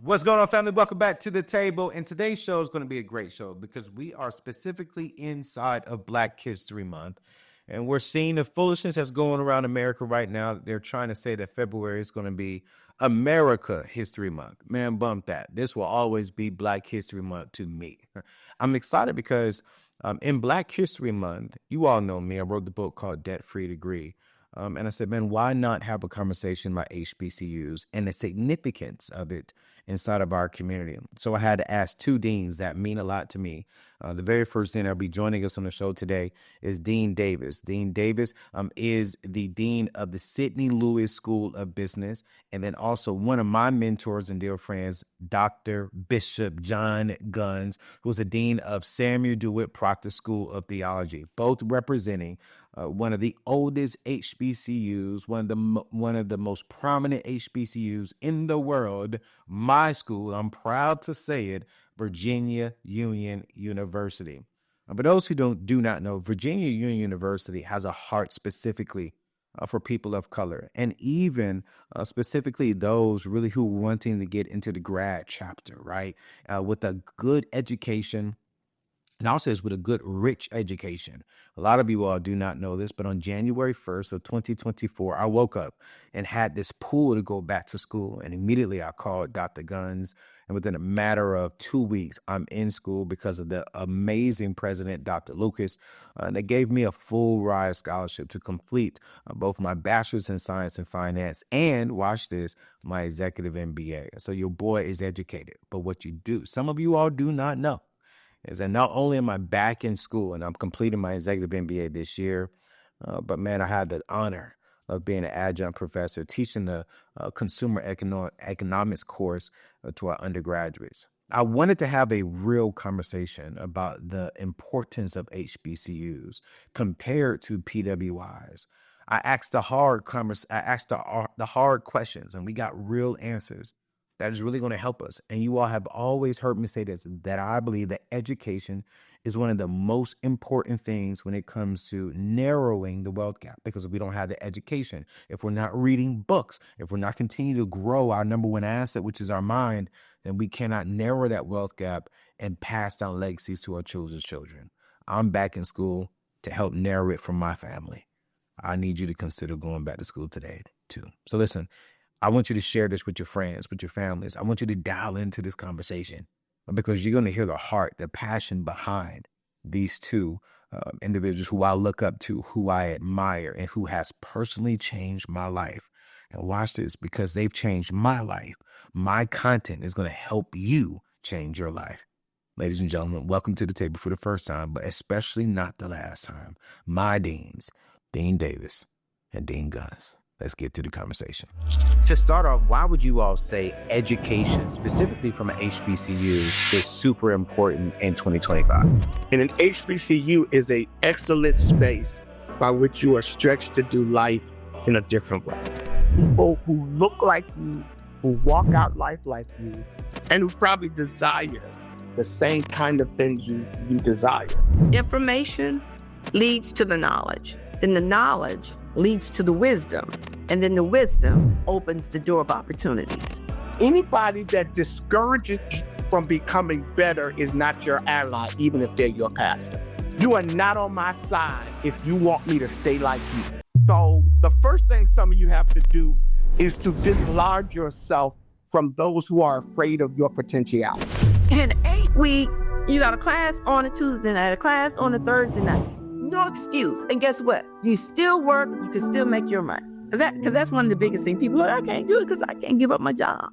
What's going on, family? Welcome back to the table. And today's show is going to be a great show because we are specifically inside of Black History Month. And we're seeing the foolishness that's going around America right now. They're trying to say that February is going to be America History Month. Man, bump that. This will always be Black History Month to me. I'm excited because in Black History Month, you all know me. I wrote the book called Debt Free Degree. And I said, man, why not have a conversation about HBCUs and the significance of it inside of our community? So I had to ask two deans that mean a lot to me. The very first dean that'll be joining us on the show today is Dean Davis. Dean Davis is the dean of the Sidney Lewis School of Business, and then also one of my mentors and dear friends, Dr. Bishop John Guns, who's the dean of Samuel DeWitt Proctor School of Theology, both representing one of the oldest HBCUs, one of the most prominent HBCUs in the world. My school, I'm proud to say it, Virginia Union University. For those who do not know, Virginia Union University has a heart specifically for people of color, and even specifically those really who are wanting to get into the grad chapter, right? With a good education. And also is with a good, rich education. A lot of you all do not know this, but on January 1st of 2024, I woke up and had this pull to go back to school. And immediately I called Dr. Guns. And within a matter of 2 weeks, I'm in school because of the amazing president, Dr. Lucas. And they gave me a full ride scholarship to complete both my bachelor's in science and finance and, watch this, my executive MBA. So your boy is educated. But what you do, some of you all do not know, is that not only am I back in school and I'm completing my executive MBA this year, but man, I had the honor of being an adjunct professor teaching the consumer economics course to our undergraduates. I wanted to have a real conversation about the importance of HBCUs compared to PWIs. I asked the hard questions, and we got real answers that is really going to help us. And you all have always heard me say this, that I believe that education is one of the most important things when it comes to narrowing the wealth gap. Because if we don't have the education, if we're not reading books, if we're not continuing to grow our number one asset, which is our mind, then we cannot narrow that wealth gap and pass down legacies to our children's children. I'm back in school to help narrow it for my family. I need you to consider going back to school today too. So listen, I want you to share this with your friends, with your families. I want you to dial into this conversation because you're going to hear the heart, the passion behind these two individuals who I look up to, who I admire, and who has personally changed my life. And watch this, because they've changed my life. My content is going to help you change your life. Ladies and gentlemen, welcome to the table for the first time, but especially not the last time. My deans, Dean Davis and Dean Guns. Let's get to the conversation. To start off, why would you all say education, specifically from an HBCU, is super important in 2025? And an HBCU is an excellent space by which you are stretched to do life in a different way. People who look like you, who walk out life like you, and who probably desire the same kind of things you desire. Information leads to the knowledge. Then the knowledge leads to the wisdom. And then the wisdom opens the door of opportunities. Anybody that discourages you from becoming better is not your ally, even if they're your pastor. You are not on my side if you want me to stay like you. So the first thing some of you have to do is to dislodge yourself from those who are afraid of your potentiality. In 8 weeks, you got a class on a Tuesday night, a class on a Thursday night. No excuse. And guess what? You still work, you can still make your money. Because that's one of the biggest things. People are like, I can't do it because I can't give up my job.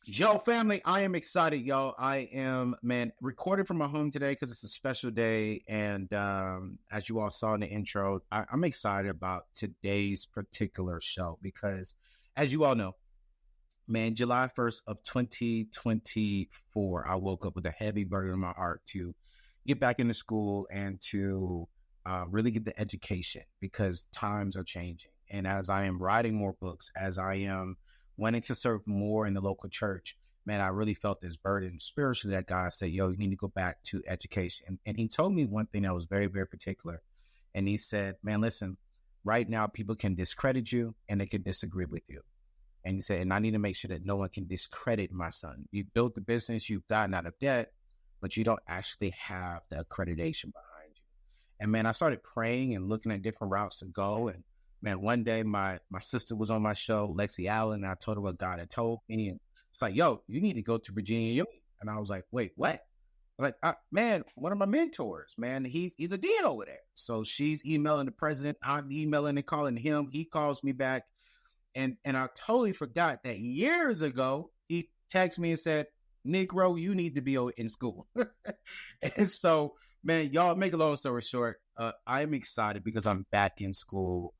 Yo, family, I am excited, y'all. I am, recording from my home today because it's a special day. And as you all saw in the intro, I'm excited about today's particular show because, as you all know, July 1st of 2024, I woke up with a heavy burden in my heart to get back into school and to really get the education because times are changing. And as I am writing more books, as I am wanting to serve more in the local church, I really felt this burden spiritually that God said, yo, you need to go back to education. And he told me one thing that was very, very particular. And he said, listen, right now people can discredit you and they can disagree with you. And he said, and I need to make sure that no one can discredit my son. You built the business, you've gotten out of debt, but you don't actually have the accreditation behind you. And man, I started praying and looking at different routes to go. And man, one day my sister was on my show, Lexi Allen, and I told her what God had told me. And it's like, yo, you need to go to Virginia Union. And I was like, wait, what? Like, man, one of my mentors, man, he's a dean over there. So she's emailing the president. I'm emailing and calling him. He calls me back. And I totally forgot that years ago, he texted me and said, Negro, you need to be in school. And so, man, y'all, make a long story short, I'm excited because I'm back in school,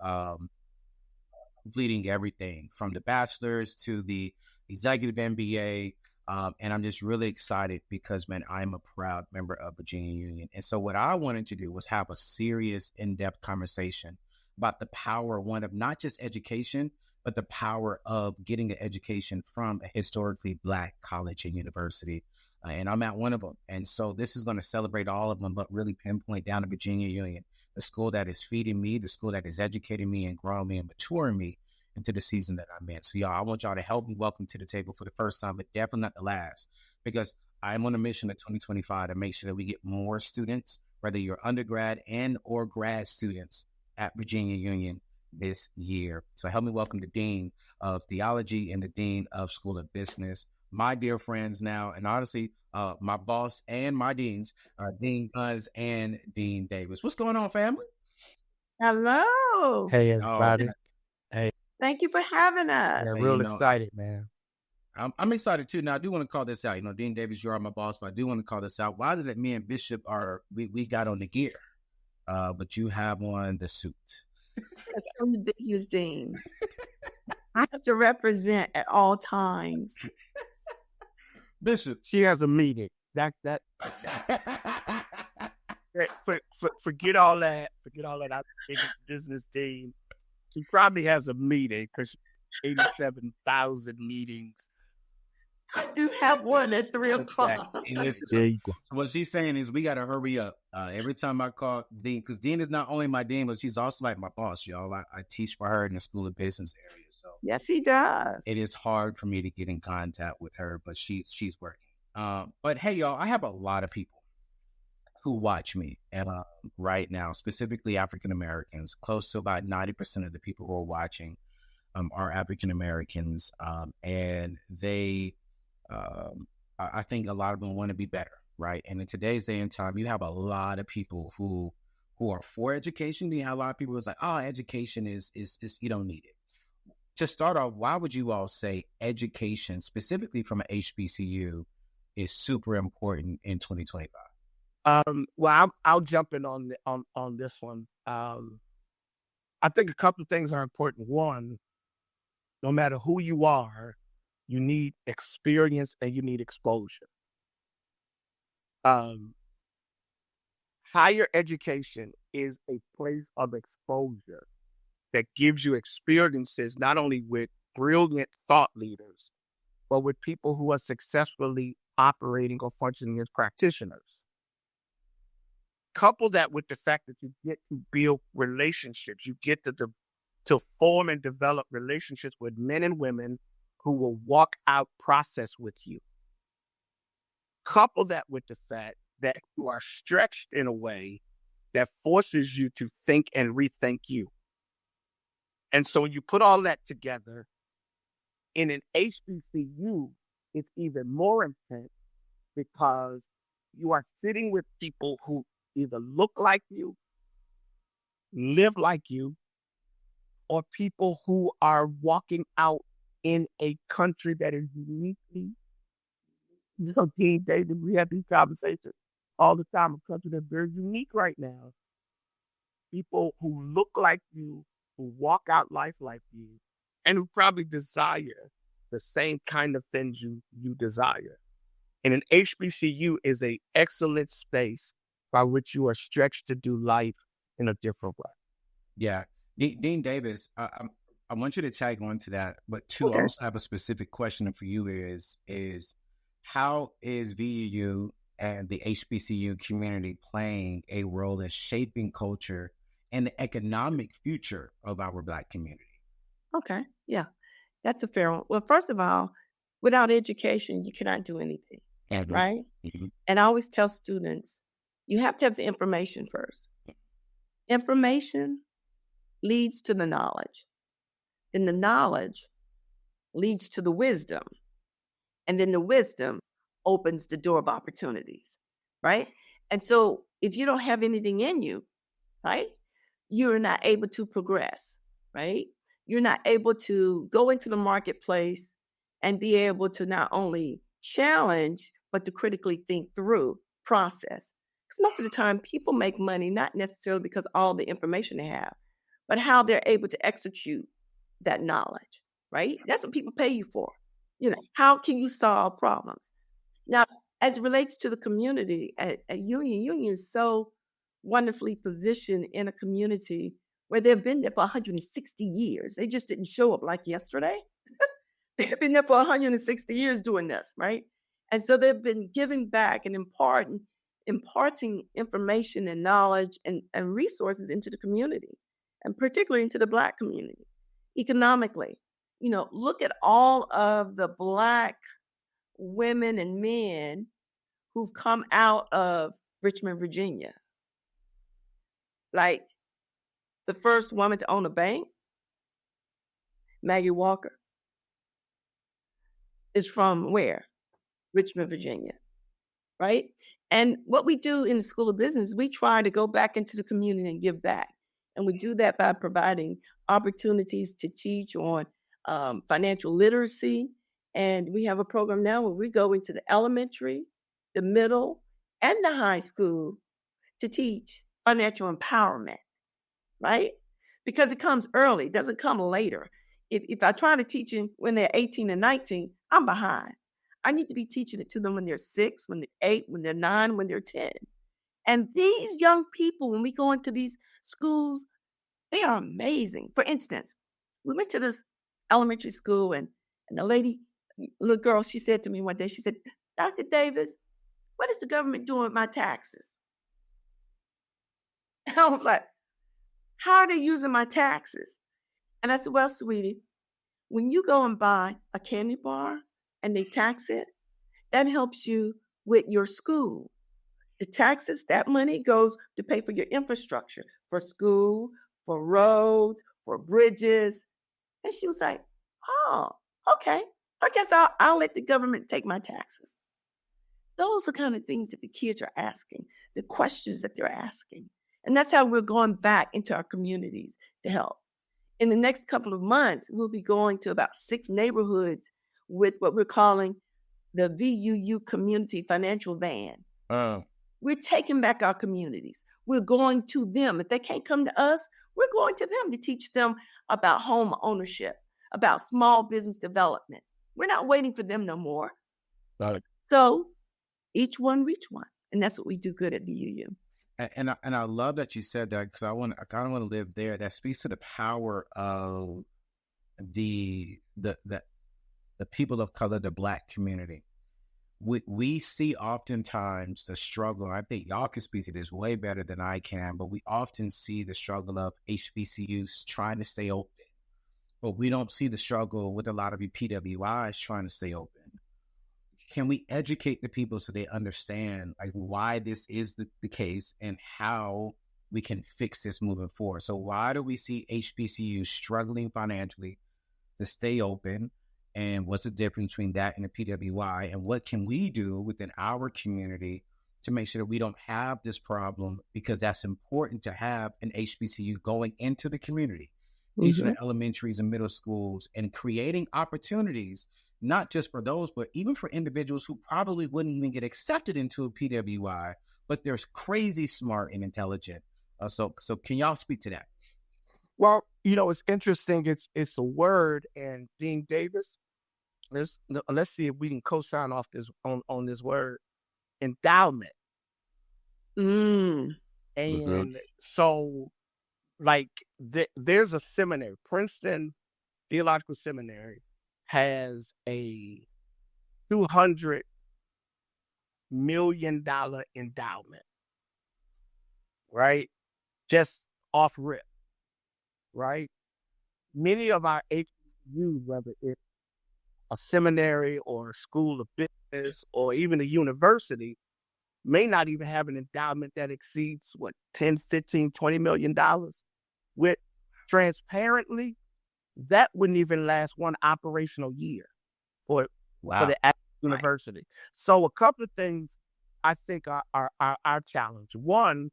completing everything from the bachelor's to the executive MBA. And I'm just really excited because, man, I'm a proud member of Virginia Union. And so what I wanted to do was have a serious, in-depth conversation about the power, one, of not just education, but the power of getting an education from a historically Black college and university. And I'm at one of them. And so this is going to celebrate all of them, but really pinpoint down to Virginia Union, the school that is feeding me, the school that is educating me and growing me and maturing me into the season that I'm in. So y'all, I want y'all to help me welcome to the table for the first time, but definitely not the last, because I'm on a mission in 2025 to make sure that we get more students, whether you're undergrad and or grad students at Virginia Union this year. So help me welcome the Dean of Theology and the Dean of School of Business, my dear friends now, and honestly, my boss and my deans, Dean Guns and Dean Davis. What's going on, family? Hello. Hey, everybody. Hey. Thank you for having us. Yeah, real excited, man. I'm excited too. Now, I do want to call this out. Dean Davis, you are my boss, but I do want to call this out. Why is it that me and Bishop we got on the gear, but you have on the suit? Because I'm the business dean. I have to represent at all times. Bishop, she has a meeting. That forget all that. Forget all that. I'm the business dean. She probably has a meeting because 87,000 meetings. I do have one at 3:00. So what she's saying is we got to hurry up. Every time I call Dean, because Dean is not only my dean, but she's also like my boss, y'all. I teach for her in the School of Business area. So yes, he does. It is hard for me to get in contact with her, but she's working. But hey, y'all, I have a lot of people who watch me right now, specifically African Americans. Close to about 90% of the people who are watching are African Americans, and they. I think a lot of them want to be better, right? And in today's day and time, you have a lot of people who are for education. You have a lot of people who's like, oh, education is you don't need it. To start off, why would you all say education, specifically from an HBCU, is super important in 2025? Well, I'll jump in on this one. I think a couple of things are important. One, no matter who you are, you need experience and you need exposure. Higher education is a place of exposure that gives you experiences not only with brilliant thought leaders, but with people who are successfully operating or functioning as practitioners. Couple that with the fact that you get to build relationships, you get to form and develop relationships with men and women who will walk out process with you. Couple that with the fact that you are stretched in a way that forces you to think and rethink you. And so when you put all that together, in an HBCU, it's even more intense because you are sitting with people who either look like you, live like you, or people who are walking out in a country that is uniquely, Dean David, we have these conversations all the time, a country that's very unique right now. People who look like you, who walk out life like you, and who probably desire the same kind of things you desire. And an HBCU is an excellent space by which you are stretched to do life in a different way. Yeah. Dean Davis, I want you to tag on to that, but two, I also have a specific question for you is how is VUU and the HBCU community playing a role in shaping culture and the economic future of our Black community? Okay. Yeah. That's a fair one. Well, first of all, without education, you cannot do anything, right? Mhm. And I always tell students, you have to have the information first. Information leads to the knowledge. Then the knowledge leads to the wisdom. And then the wisdom opens the door of opportunities, right? And so if you don't have anything in you, right, you're not able to progress, right? You're not able to go into the marketplace and be able to not only challenge, but to critically think through process. Because most of the time, people make money not necessarily because of all the information they have, but how they're able to execute that knowledge, right? That's what people pay you for. How can you solve problems? Now, as it relates to the community at Union is so wonderfully positioned in a community where they've been there for 160 years. They just didn't show up like yesterday. They've been there for 160 years doing this, right? And so they've been giving back and imparting information and knowledge and resources into the community, and particularly into the Black community. Economically, look at all of the Black women and men who've come out of Richmond, Virginia. Like the first woman to own a bank, Maggie Walker, is from where? Richmond, Virginia, right? And what we do in the School of Business, we try to go back into the community and give back. And we do that by providing opportunities to teach on financial literacy. And we have a program now where we go into the elementary, the middle, and the high school to teach financial empowerment, right? Because it comes early, it doesn't come later. If I try to teach them when they're 18 and 19, I'm behind. I need to be teaching it to them when they're 6, when they're 8, when they're 9, when they're 10. And these young people, when we go into these schools, they are amazing. For instance, we went to this elementary school and the little girl, she said to me one day, she said, Dr. Davis, what is the government doing with my taxes? And I was like, how are they using my taxes? And I said, well, sweetie, when you go and buy a candy bar and they tax it, that helps you with your school. The taxes, that money goes to pay for your infrastructure, for school, for roads, for bridges. And she was like, oh, okay. I guess I'll let the government take my taxes. Those are the kind of things that the kids are asking, the questions that they're asking. And that's how we're going back into our communities to help. In the next couple of months, we'll be going to about 6 neighborhoods with what we're calling the VUU Community Financial Van. We're taking back our communities. We're going to them. If they can't come to us, we're going to them to teach them about home ownership, about small business development. We're not waiting for them no more. Got it. So each one reach one. And that's what we do good at the UU. And I love that you said that, because I kind of want to live there. That speaks to the power of the people of color, the Black community. We see oftentimes the struggle. I think y'all can speak to this way better than I can, but we often see the struggle of HBCUs trying to stay open, but we don't see the struggle with a lot of PWIs trying to stay open. Can we educate the people so they understand like why this is the case and how we can fix this moving forward? So why do we see HBCUs struggling financially to stay open? And what's the difference between that and the PWI? And what can we do within our community to make sure that we don't have this problem? Because that's important to have an HBCU going into the community, teaching the elementaries and middle schools and creating opportunities, not just for those, but even for individuals who probably wouldn't even get accepted into a PWI, but they're crazy smart and intelligent. So can y'all speak to that? Well, it's interesting. It's a word, and Dean Davis, let's see if we can co-sign off this on this word, endowment. And so, like, there's a seminary, Princeton Theological Seminary has a $200 million endowment, right? Just off rip, right? Many of our HBCUs, whether it's a seminary or a school of business or even a university, may not even have an endowment that exceeds, what, 10, 15, $20 million. With transparently, that wouldn't even last one operational year for Wow. the actual university. So a couple of things I think are our challenge. One,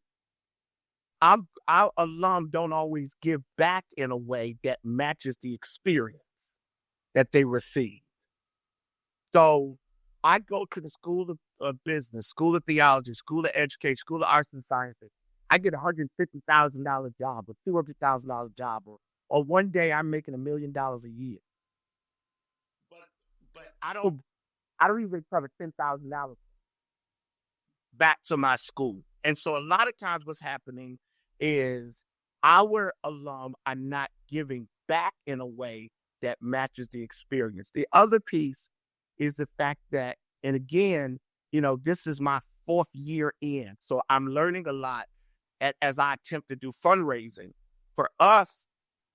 our alum don't always give back in a way that matches the experience that they receive. So I go to the School of Business, School of Theology, School of Education, School of Arts and Sciences. I get a $150,000 job or $200,000 job, or one day I'm making $1 million a year. But I don't even cover $10,000 back to my school. And so a lot of times what's happening is our alum are not giving back in a way that matches the experience. The other piece is the fact that, and again, this is my 4th year in, so I'm learning a lot as I attempt to do fundraising. For us,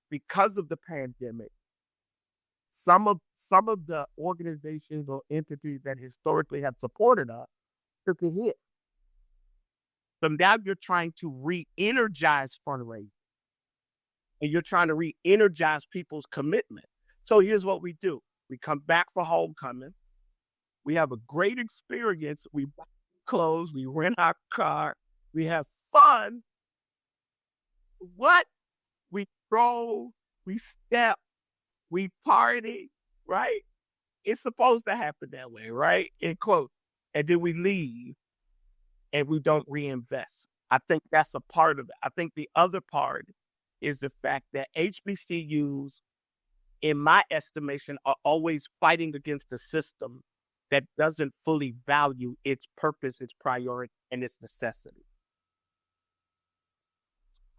because of the pandemic, some of the organizations or entities that historically have supported us took a hit. So now you're trying to re-energize fundraising, and you're trying to re-energize people's commitment. So here's what we do. We come back for homecoming. We have a great experience. We buy clothes. We rent our car. We have fun. What? We throw, we step, we party, right? It's supposed to happen that way, right? In quote. And then we leave and we don't reinvest. I think that's a part of it. I think the other part is the fact that HBCUs, in my estimation, are always fighting against a system that doesn't fully value its purpose, its priority, and its necessity.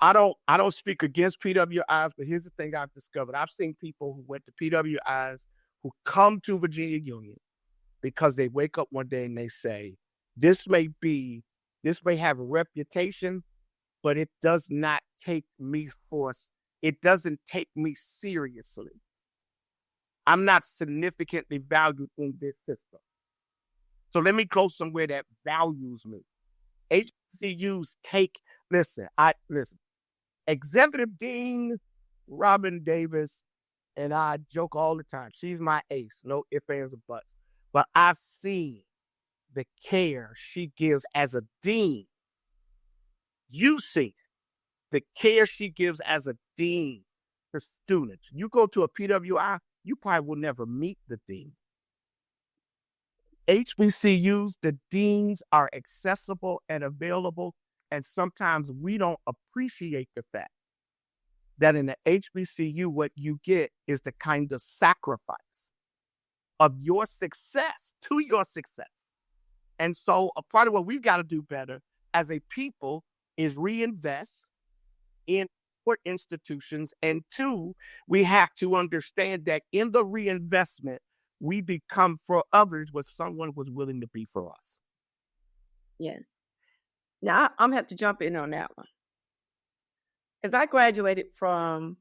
I don't speak against PWIs, but here's the thing I've discovered. I've seen people who went to PWIs who come to Virginia Union because they wake up one day and they say, this may have a reputation, but it does not take me it doesn't take me seriously. I'm not significantly valued in this system. So let me go somewhere that values me. HBCUs listen, Executive Dean Robin Davis and I joke all the time. She's my ace, no ifs, ands, or buts. But I've seen the care she gives as a dean. You see the care she gives as a dean for students. You go to a PWI, you probably will never meet the dean. HBCUs, the deans are accessible and available, and sometimes we don't appreciate the fact that in the HBCU, what you get is the kind of sacrifice of your success to your success. And so a part of what we've got to do better as a people is reinvest in our institutions. And 2, we have to understand that in the reinvestment, we become for others what someone was willing to be for us. Yes. Now, I'm going to have to jump in on that one. Because I graduated from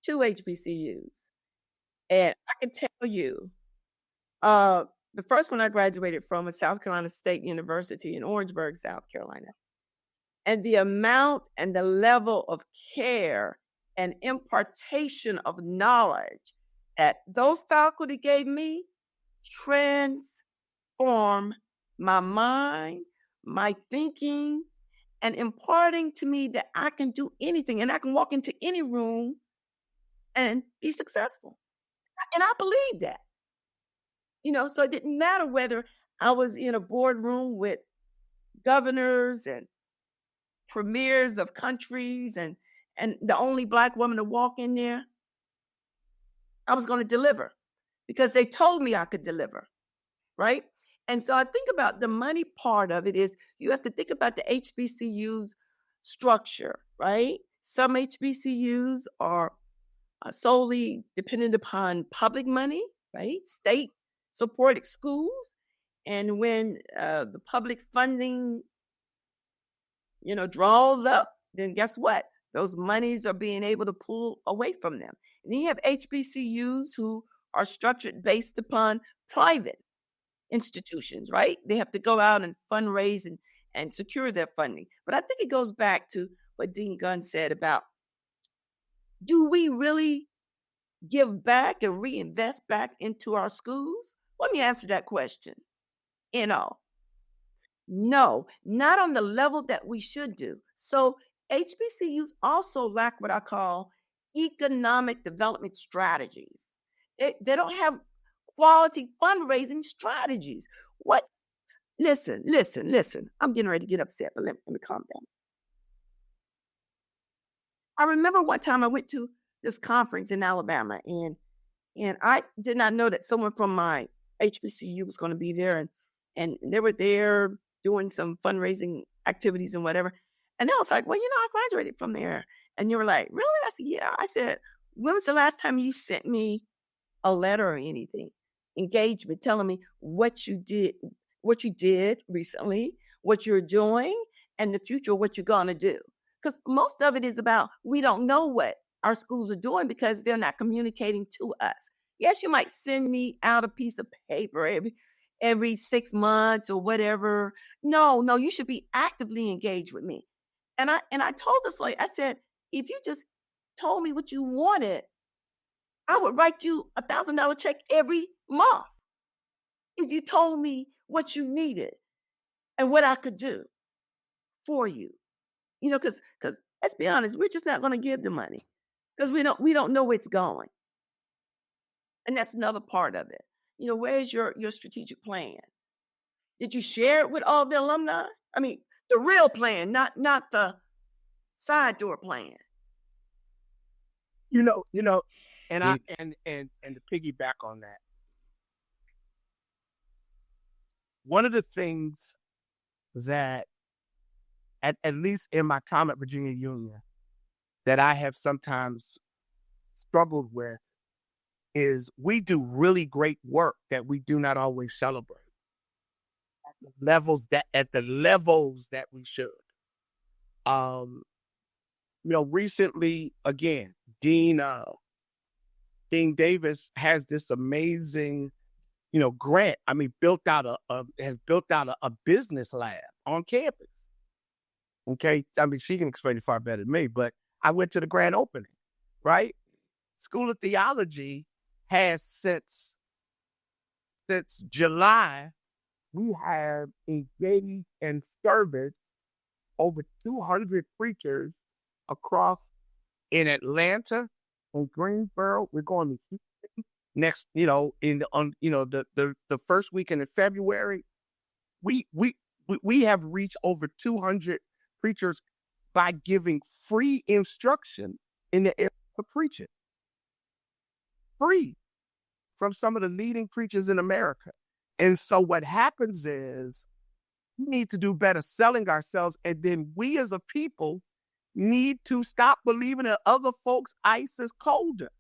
2 HBCUs. And I can tell you, the first one I graduated from was South Carolina State University in Orangeburg, South Carolina. And the amount and the level of care and impartation of knowledge that those faculty gave me transformed my mind, my thinking, and imparting to me that I can do anything and I can walk into any room and be successful. And I believe that. So it didn't matter whether I was in a boardroom with governors and premiers of countries and the only Black woman to walk in there. I was going to deliver because they told me I could deliver, right? And so I think about the money part of it is you have to think about the HBCU's structure, right? Some HBCUs are solely dependent upon public money, right? State supported schools. And when the public funding, draws up, then guess what? Those monies are being able to pull away from them. And then you have HBCUs who are structured based upon private institutions, right? They have to go out and fundraise and secure their funding. But I think it goes back to what Dean Gunn said about, do we really give back and reinvest back into our schools? Let me answer that question. No, not on the level that we should do. So HBCUs also lack what I call economic development strategies. They don't have quality fundraising strategies. What? Listen. I'm getting ready to get upset, but let me calm down. I remember one time I went to this conference in Alabama, and I did not know that someone from my HBCU was going to be there, and they were there doing some fundraising activities and whatever. And I was like, well, I graduated from there. And you were like, really? I said, yeah. I said, when was the last time you sent me a letter or anything, engagement, telling me what you did recently, what you're doing, and the future, what you're going to do? Because most of it is about, we don't know what our schools are doing because they're not communicating to us. Yes, you might send me out a piece of paper every 6 months or whatever. No, you should be actively engaged with me. And I told this lady, I said, if you just told me what you wanted, I would write you $1,000 check every month. If you told me what you needed and what I could do for you, because let's be honest, we're just not going to give the money because we don't know where it's going. And that's another part of it. Where's your strategic plan? Did you share it with all the alumni? I mean, the real plan, not the side door plan. And to piggyback on that, one of the things that at least in my time at Virginia Union that I have sometimes struggled with is we do really great work that we do not always celebrate at the levels that we should. Recently, again, Dean Davis has this amazing, grant. I mean, has built out a business lab on campus. Okay, I mean, she can explain it far better than me, but I went to the grand opening, right? School of Theology has since July, we have engaged and serviced over 200 preachers across in Atlanta, in Greensboro. We're going to Houston next, the first weekend in February. We have reached over 200 preachers by giving free instruction in the area of preaching. Free from some of the leading preachers in America. And so what happens is we need to do better selling ourselves. And then we as a people need to stop believing that other folks' ice is colder.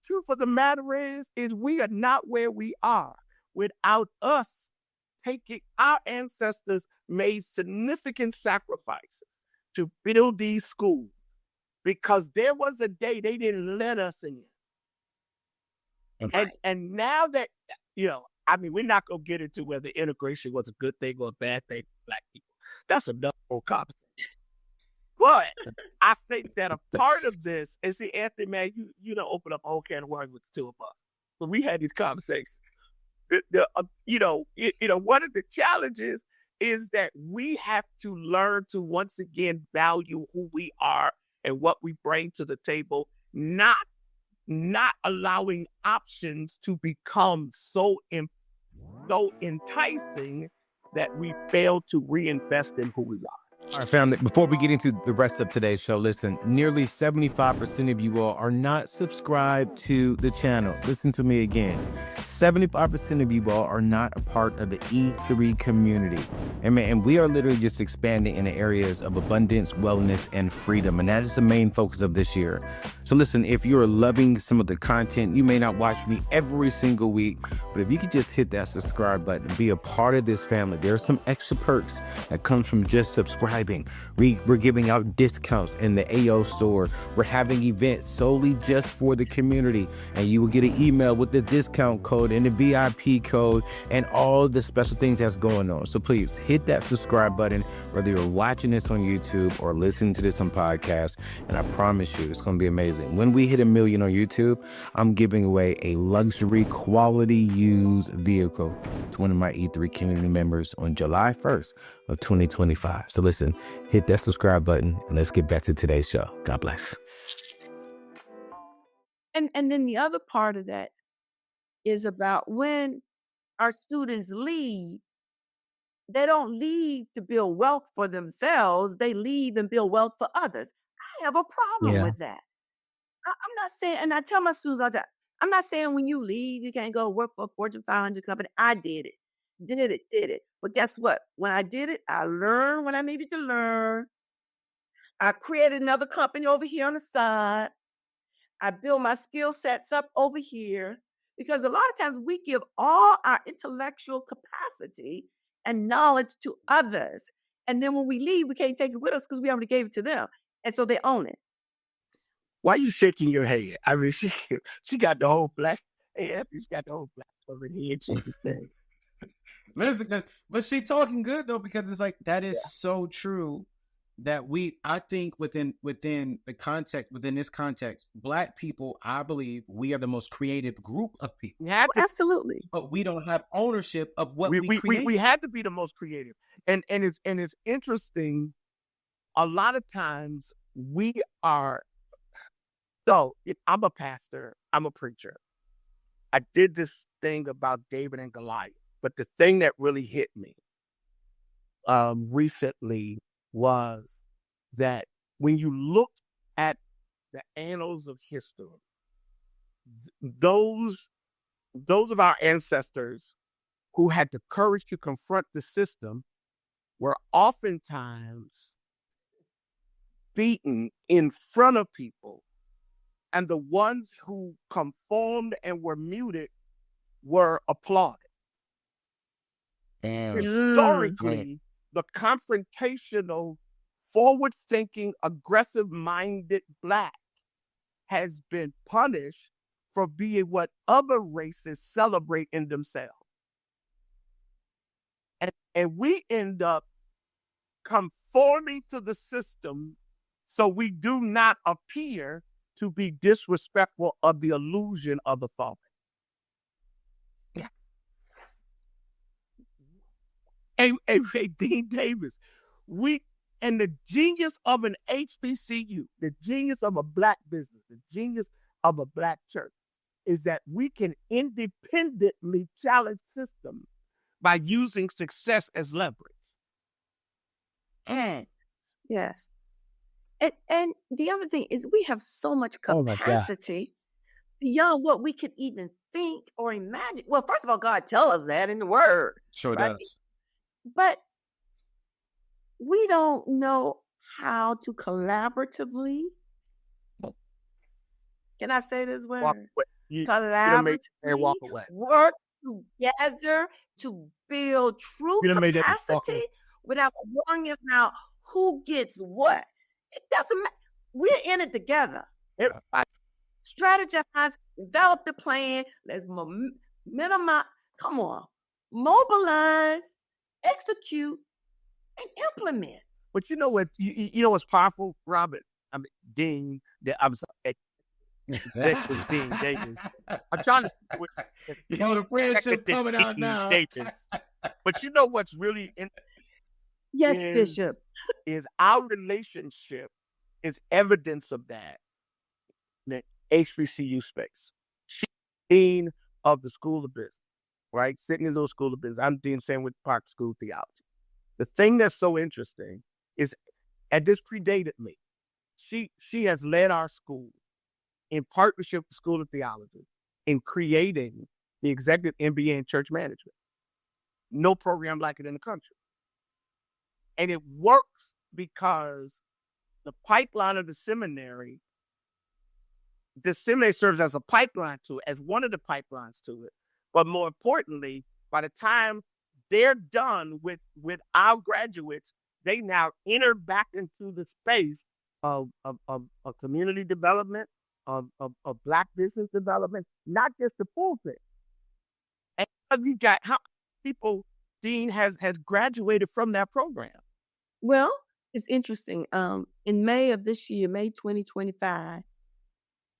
Truth of the matter is we are not where we are without us taking, our ancestors made significant sacrifices to build these schools because there was a day they didn't let us in. Okay. And now that, we're not going to get into whether integration was a good thing or a bad thing for Black people. That's another whole conversation. But I think that a part of this is, see, Anthony, man, you don't open up a whole can of worms with the two of us. But we had these conversations. One of the challenges is that we have to learn to once again value who we are and what we bring to the table, not allowing options to become so enticing that we fail to reinvest in who we are. All right, family, before we get into the rest of today's show, listen, nearly 75% of you all are not subscribed to the channel. Listen to me again. 75% of you all are not a part of the E3 community. And we are literally just expanding in the areas of abundance, wellness, and freedom. And that is the main focus of this year. So listen, if you're loving some of the content, you may not watch me every single week, but if you could just hit that subscribe button and be a part of this family, there are some extra perks that comes from just subscribing subscribing. We're giving out discounts in the AO store. We're having events solely just for the community, and you will get an email with the discount code and the VIP code and all the special things that's going on. So please hit that subscribe button, whether you're watching this on YouTube or listening to this on podcast, and I promise you it's going to be amazing. When we hit 1 million on YouTube, I'm giving away a luxury quality used vehicle to one of my E3 community members on July 1st of 2025. So listen, hit that subscribe button and let's get back to today's show. God bless. And then the other part of that is about when our students leave, they don't leave to build wealth for themselves. They leave and build wealth for others. I have a problem with that. I'm not saying, and I tell my students all the time, I'm not saying when you leave, you can't go work for a Fortune 500 company. I did it. But guess what? When I did it, I learned what I needed to learn. I created another company over here on the side. I build my skill sets up over here, because a lot of times we give all our intellectual capacity and knowledge to others. And then when we leave, we can't take it with us because we already gave it to them. And so they own it. Why are you shaking your head? I mean, she got the whole black. Hey, she's got the whole black over the head shaking thing. Listen, but she talking good though, because it's like that is so true. That I think within this context, Black people, I believe we are the most creative group of people. Absolutely. But we don't have ownership of what we create. We had to be the most creative, and it's interesting. A lot of times we are. So I'm a pastor. I'm a preacher. I did this thing about David and Goliath, but the thing that really hit me recently was that when you look at the annals of history, those of our ancestors who had the courage to confront the system were oftentimes beaten in front of people, and the ones who conformed and were muted were applauded. Historically, the confrontational, forward-thinking, aggressive-minded Black has been punished for being what other races celebrate in themselves. And we end up conforming to the system so we do not appear to be disrespectful of the illusion of authority. Hey, Dean Davis, and the genius of an HBCU, the genius of a Black business, the genius of a Black church is that we can independently challenge systems by using success as leverage. Yes. And the other thing is we have so much capacity beyond what we could even think or imagine. Well, first of all, God tells us that in the Word. Sure does. But we don't know how to collaboratively. Can I say this word? Collaboratively walk away. Work together to build true capacity without worrying about who gets what. It doesn't matter. We're in it together. Strategize, develop the plan. Let's minimize. Come on, mobilize, execute, and implement. But you know what? You know what's powerful, Robert? I mean, Dean. I'm sorry. That was Dean Davis. I'm trying to. The friendship coming out now. Davis. But you know what's really Yes, Bishop. Is our relationship is evidence of that. The HBCU space. She's dean of the School of Business, right? Sitting in the School of Business. I'm dean Sandwich Park School of Theology. The thing that's so interesting is, and this predated me, she has led our school in partnership with the School of Theology in creating the executive MBA in church management. No program like it in the country. And it works because the pipeline of the seminary serves as a pipeline to it, as one of the pipelines to it. But more importantly, by the time they're done with our graduates, they now enter back into the space of community development, of Black business development, not just the pulpit. And you got how people, Dean has graduated from that program. Well, it's interesting. In May of this year, May 2025,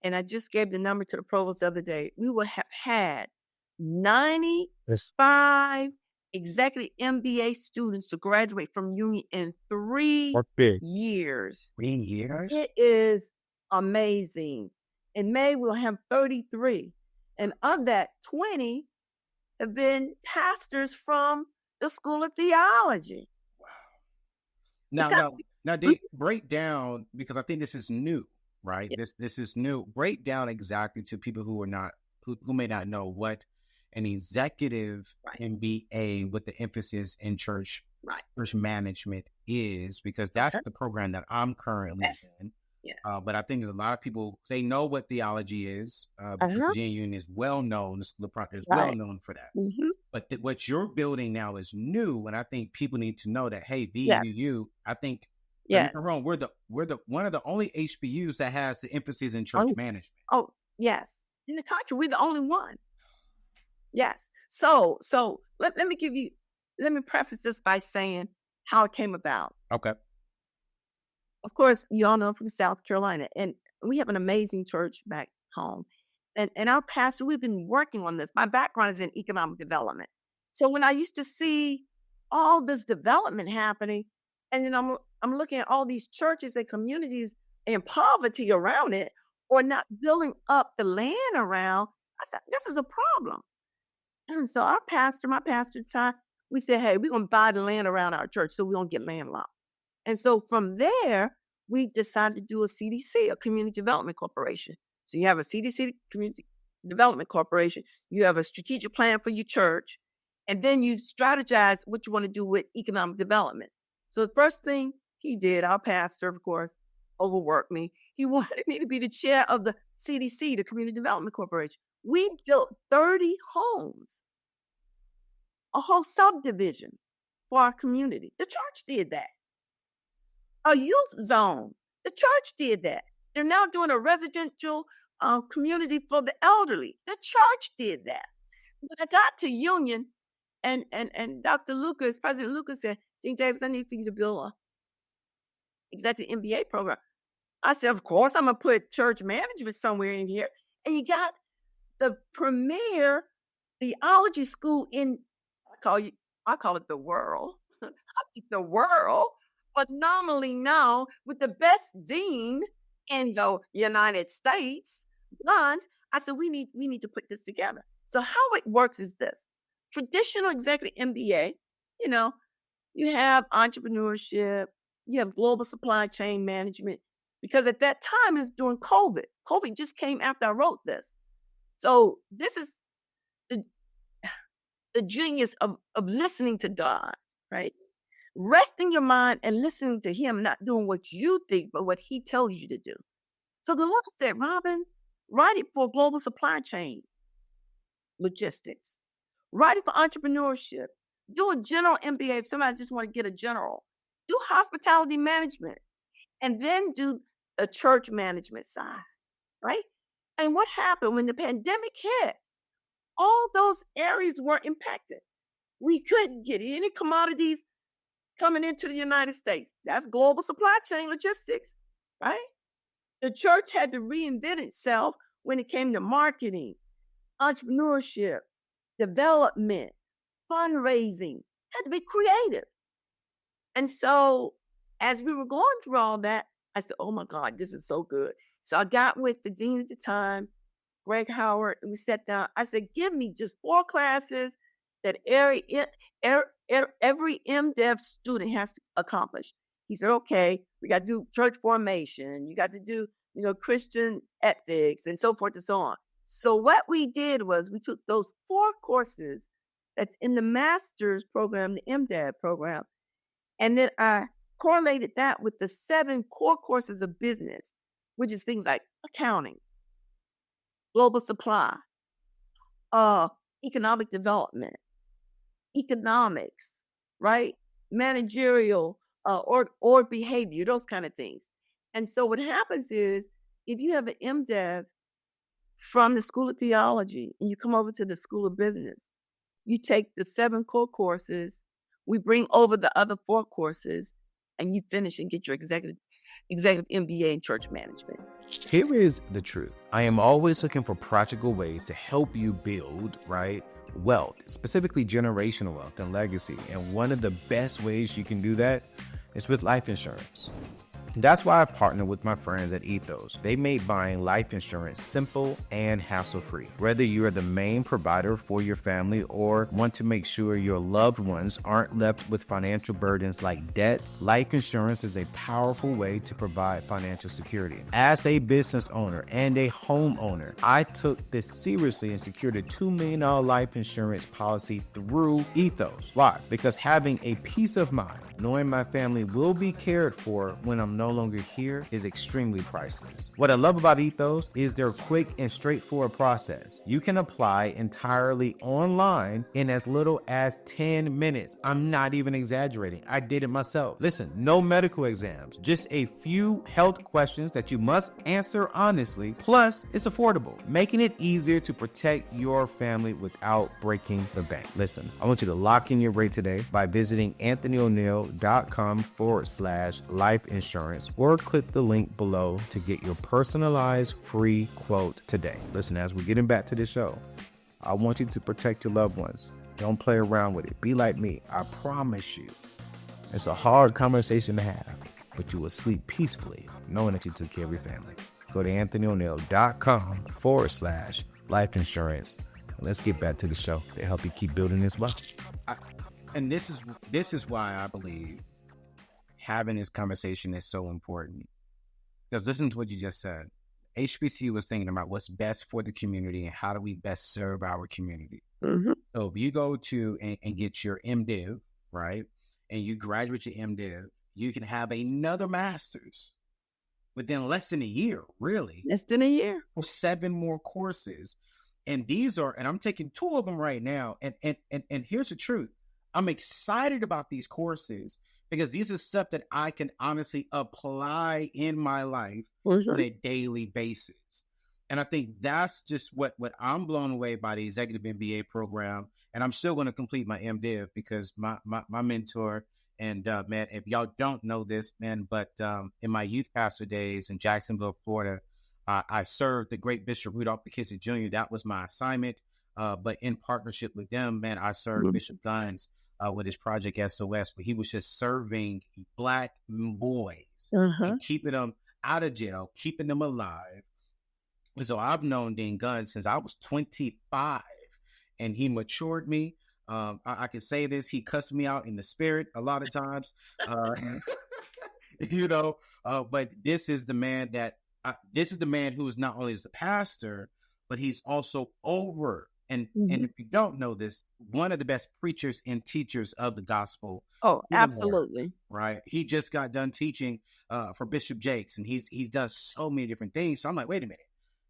and I just gave the number to the provost the other day, we will have had 95 executive MBA students to graduate from Union in 3 years. 3 years? It is amazing. In May, we'll have 33. And of that, 20 have been pastors from the School of Theology. Now, Dee, break down, because I think this is new, right? Yeah. This is new. Break down exactly to people who are not, who may not know what an executive MBA with the emphasis in church management is, because that's the program that I'm currently in. Yes. But I think there's a lot of people, they know what theology is. Virginia Union is well known. The School of Prophet is well known for that. Mm-hmm. But what you're building now is new, and I think people need to know that. Hey, VUU, I think, correct me if I'm wrong, we're the one of the only HBCUs that has the emphasis in church management. Oh, yes, in the country, we're the only one. Yes. So let me preface this by saying how it came about. Okay. Of course, you all know I'm from South Carolina, and we have an amazing church back home. And our pastor, we've been working on this. My background is in economic development. So when I used to see all this development happening, and then I'm looking at all these churches and communities and poverty around it, or not building up the land around, I said, this is a problem. And so my pastor at the time, we said, hey, we're going to buy the land around our church so we don't get landlocked. And so from there, we decided to do a CDC, a Community Development Corporation. So you have a CDC, Community Development Corporation. You have a strategic plan for your church. And then you strategize what you want to do with economic development. So the first thing he did, our pastor, of course, overworked me. He wanted me to be the chair of the CDC, the Community Development Corporation. We built 30 homes, a whole subdivision for our community. The church did that. A youth zone. The church did that. They're now doing a residential community for the elderly. The church did that. When I got to Union, and Dr. Lucas, President Lucas said, Dean Davis, I need for you to build a executive MBA program. I said, of course, I'm going to put church management somewhere in here. And you got the premier theology school in, I call it the world. The world. Phenomenally now, with the best dean in the United States, I said, we need to put this together. So how it works is this. Traditional executive MBA, you have entrepreneurship, you have global supply chain management, because at that time it's during COVID. COVID just came after I wrote this. So this is the genius of listening to God, right? Resting your mind and listening to him, not doing what you think, but what he tells you to do. So the Lord said, Robin, write it for global supply chain logistics. Write it for entrepreneurship. Do a general MBA if somebody just want to get a general. Do hospitality management. And then do a church management side, right? And what happened when the pandemic hit? All those areas were impacted. We couldn't get any commodities coming into the United States. That's global supply chain logistics, right? The church had to reinvent itself when it came to marketing, entrepreneurship, development, fundraising. Had to be creative. And so as we were going through all that, I said, oh my God, this is so good. So I got with the dean at the time, Greg Howard, and we sat down. I said, give me just 4 classes that every MDev student has to accomplish. He said, okay, we got to do church formation. You got to do, Christian ethics and so forth and so on. So what we did was we took those 4 courses that's in the master's program, the MDev program, and then I correlated that with the 7 core courses of business, which is things like accounting, global supply, economic development, economics, right? Managerial or behavior, those kind of things. And so what happens is, if you have an MDiv from the School of Theology and you come over to the School of Business, you take the 7 core courses, we bring over the other 4 courses, and you finish and get your executive MBA in church management. Here is the truth. I am always looking for practical ways to help you build, right, wealth, specifically generational wealth and legacy. And one of the best ways you can do that is with life insurance. That's why I partner with my friends at Ethos. They made buying life insurance simple and hassle-free. Whether you're the main provider for your family or want to make sure your loved ones aren't left with financial burdens like debt, life insurance is a powerful way to provide financial security. As a business owner and a homeowner, I took this seriously and secured a $2 million life insurance policy through Ethos. Why? Because having a peace of mind, knowing my family will be cared for when I'm no longer here, is extremely priceless. What I love about Ethos is their quick and straightforward process. You can apply entirely online in as little as 10 minutes. I'm not even exaggerating. I did it myself. Listen, no medical exams, just a few health questions that you must answer honestly. Plus, it's affordable, making it easier to protect your family without breaking the bank. Listen, I want you to lock in your rate today by visiting anthonyoneal.com/life insurance or click the link below to get your personalized free quote today. Listen, as we're getting back to the show, I want you to protect your loved ones. Don't play around with it. Be like me. I promise you. It's a hard conversation to have, but you will sleep peacefully knowing that you took care of your family. Go to anthonyoneal.com/life insurance. Let's get back to the show to help you keep building this wealth. And this is why I believe having this conversation is so important. Because listen to what you just said. HBCU was thinking about what's best for the community and how do we best serve our community. Mm-hmm. So if you go to and get your MDiv, right, and you graduate your MDiv, you can have another master's within less than a year, really. Less than a year. For 7 more courses. And these are, and I'm taking 2 of them right now. And here's the truth. I'm excited about these courses because these are stuff that I can honestly apply in my life on a daily basis. And I think that's just what I'm blown away by the Executive MBA program. And I'm still going to complete my MDiv because my mentor and man, if y'all don't know this, man, but in my youth pastor days in Jacksonville, Florida, I served the great Bishop Rudolph McKissick Jr. That was my assignment. But in partnership with them, man, I served Bishop Guns with his Project SOS, but he was just serving Black boys and keeping them out of jail, keeping them alive. And so I've known Dean Guns since I was 25, and he matured me. I can say this, he cussed me out in the spirit a lot of times, but this is the man who is not only as a pastor, but he's also over. And if you don't know this, one of the best preachers and teachers of the gospel. Oh, absolutely. Right. He just got done teaching for Bishop Jakes, and he's done so many different things. So I'm like, wait a minute.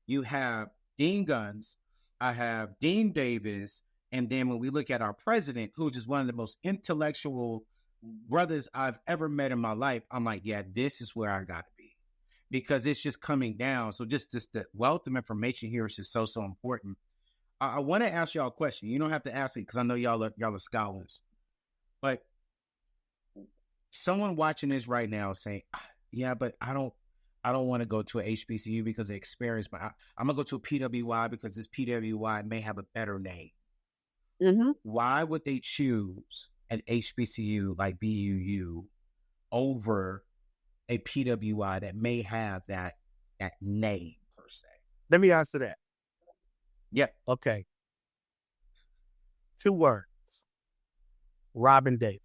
You have Dean Guns, I have Dean Davis, and then when we look at our president, who's just one of the most intellectual brothers I've ever met in my life, I'm like, yeah, this is where I got to be, because it's just coming down. So just the wealth of information here is just so important. I want to ask y'all a question. You don't have to ask it because I know y'all are scholars. But someone watching this right now saying, yeah, but I don't want to go to a HBCU because of experience. But I'm going to go to a PWI because this PWI may have a better name. Mm-hmm. Why would they choose an HBCU like BUU over a PWI that may have that name per se? Let me answer that. Yep. Okay. 2 words. Robin Davis.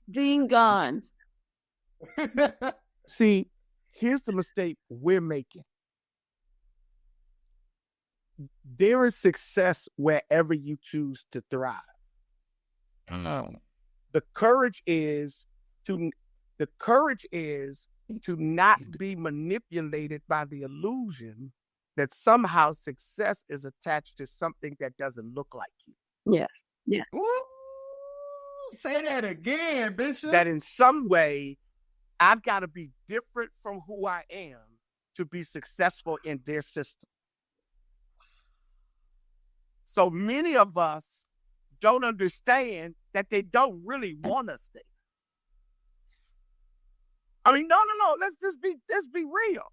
Dean Guns. See, here's the mistake we're making. There is success wherever you choose to thrive. The courage is to not be manipulated by the illusion that somehow success is attached to something that doesn't look like you. Yes. Yeah. Say that again, Bishop. that in some way I've got to be different from who I am to be successful in their system. So many of us don't understand that they don't really want us there. I mean, no. Let's be real.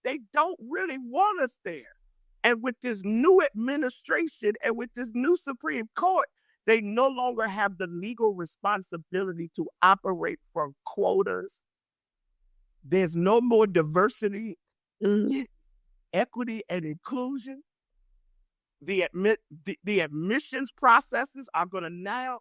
They don't really want us there. And with this new administration and with this new Supreme Court, they no longer have the legal responsibility to operate from quotas. There's no more diversity, equity, and inclusion. The admissions processes are going to now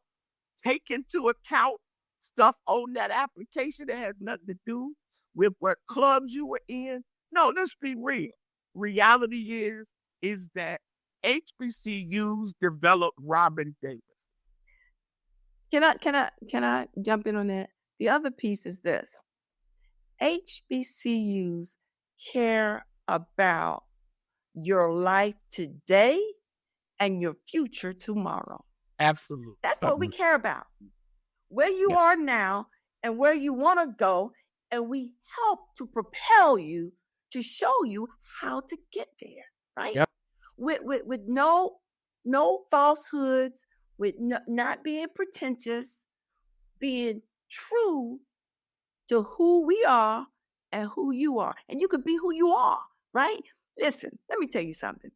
take into account stuff on that application that has nothing to do with what clubs you were in. No, let's be real. Reality is that HBCUs developed Robin Davis. Can I jump in on that? The other piece is this. HBCUs care about your life today and your future tomorrow. Absolutely. That's what we care about. Where you are now and where you want to go, and we help to propel you to show you how to get there, right? Yep. With no falsehoods, with not being pretentious, being true to who we are and who you are. And you could be who you are, right? Listen, let me tell you something.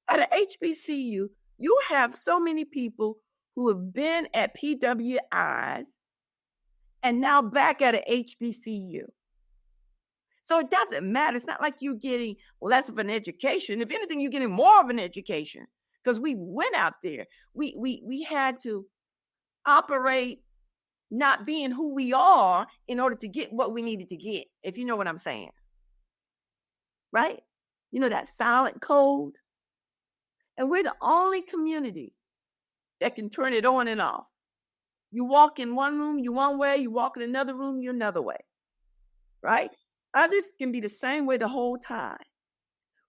At an HBCU, you have so many people who have been at PWIs and now back at an HBCU. So it doesn't matter. It's not like you're getting less of an education. If anything, you're getting more of an education because we went out there. We had to operate not being who we are in order to get what we needed to get, if you know what I'm saying. Right? You know, that silent code. And we're the only community that can turn it on and off. You walk in one room, you're one way. You walk in another room, you're another way. Right? Others can be the same way the whole time.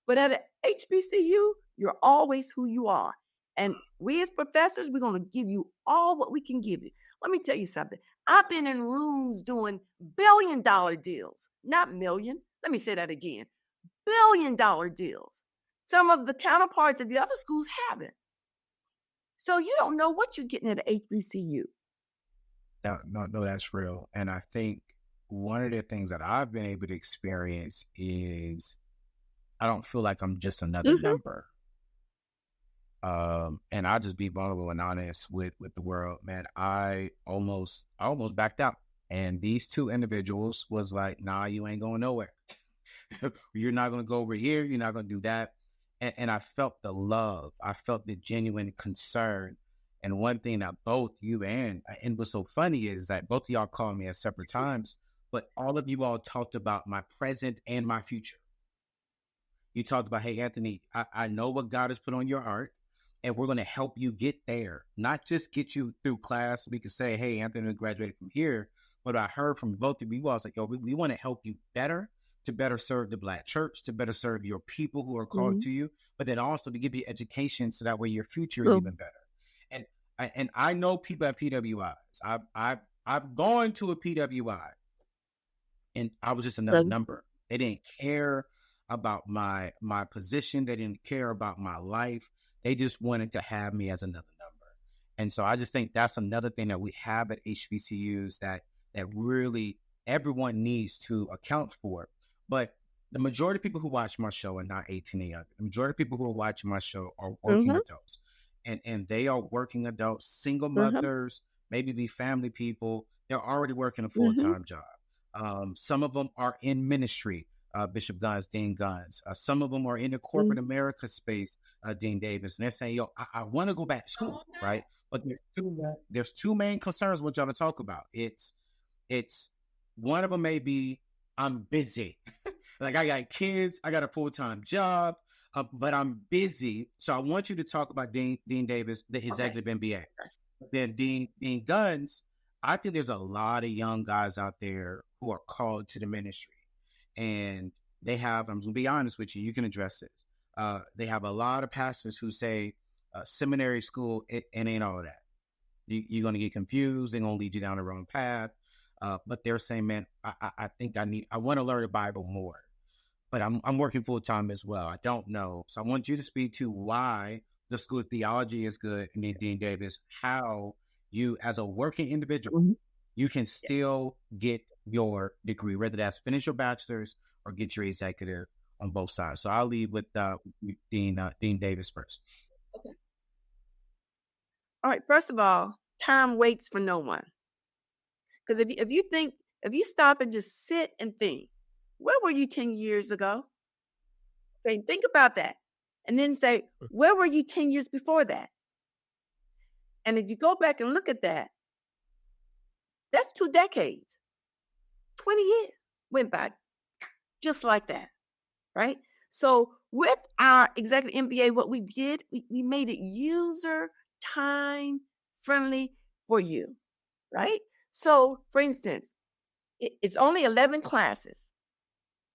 But at an HBCU, you're always who you are. And we as professors, we're going to give you all what we can give you. Let me tell you something. I've been in rooms doing billion-dollar deals, not million. Let me say that again. Billion-dollar deals. Some of the counterparts at the other schools haven't. So you don't know what you're getting at an HBCU. No, that's real. And I think one of the things that I've been able to experience is I don't feel like I'm just another number. And I'll just be vulnerable and honest with the world, man. I almost backed out. And these two individuals was like, nah, you ain't going nowhere. You're not going to go over here. You're not going to do that. And I felt the love. I felt the genuine concern. And one thing that both you and what's so funny is that both of y'all called me at separate times, but all of you all talked about my present and my future. You talked about, hey, Anthony, I know what God has put on your heart, and we're going to help you get there, not just get you through class. We could say, hey, Anthony graduated from here. But I heard from both of you, I was like, yo, we want to help you better, to better serve the Black church, to better serve your people who are called to you, but then also to give you education so that way your future is even better. And I know people at PWIs. I've gone to a PWI, and I was just another number. They didn't care about my position. They didn't care about my life. They just wanted to have me as another number. And so I just think that's another thing that we have at HBCUs that really everyone needs to account for. But the majority of people who watch my show are not 18 and younger. The majority of people who are watching my show are working adults. And they are working adults, single mothers, maybe be family people. They're already working a full-time job. Some of them are in ministry, Bishop Guns, Dean Guns. Some of them are in the corporate America space, Dean Davis. And they're saying, yo, I want to go back to school, right? But there's two main concerns I want y'all to talk about. It's one of them may be, I'm busy. Like I got kids, I got a full-time job. But I'm busy, so I want you to talk about Dean Davis, the executive MBA. Then Dean Guns, I think there's a lot of young guys out there who are called to the ministry, and they have. I'm going to be honest with you. You can address this. They have a lot of pastors who say seminary school it ain't all that. You're going to get confused. They're going to lead you down the wrong path. But they're saying, man, I think I want to learn the Bible more, but I'm working full time as well. I don't know. So I want you to speak to why the School of Theology is good, and Dean Davis, how you, as a working individual, you can still get your degree, whether that's finish your bachelor's or get your executive on both sides. So I'll leave with Dean Davis first. Okay. All right. First of all, time waits for no one. Because if you stop and just sit and think, where were you 10 years ago? Okay, think about that. And then say, where were you 10 years before that? And if you go back and look at that, that's 2 decades. 20 years went by just like that, right? So with our executive MBA, what we did, we made it user time friendly for you, right? So for instance, it's only 11 classes.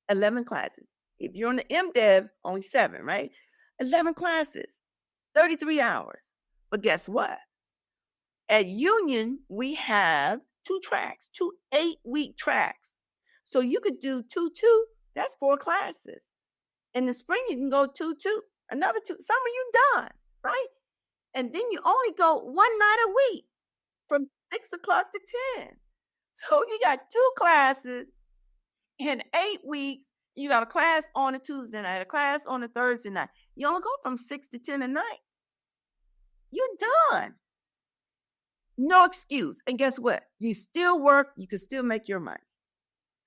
11 classes. If you're on the MDev, only 7, right? 11 classes, 33 hours. But guess what? At Union, we have 2 tracks, 2 8-week tracks. So you could do 2, that's 4 classes. In the spring, you can go 2, another 2. Summer, you done, right? And then you only go 1 night a week from 6 o'clock to 10. So you got 2 classes in 8 weeks. You got a class on a Tuesday night, a class on a Thursday night. You only go from 6 to 10 a night. You're done. No excuse. And guess what? You still work. You can still make your money.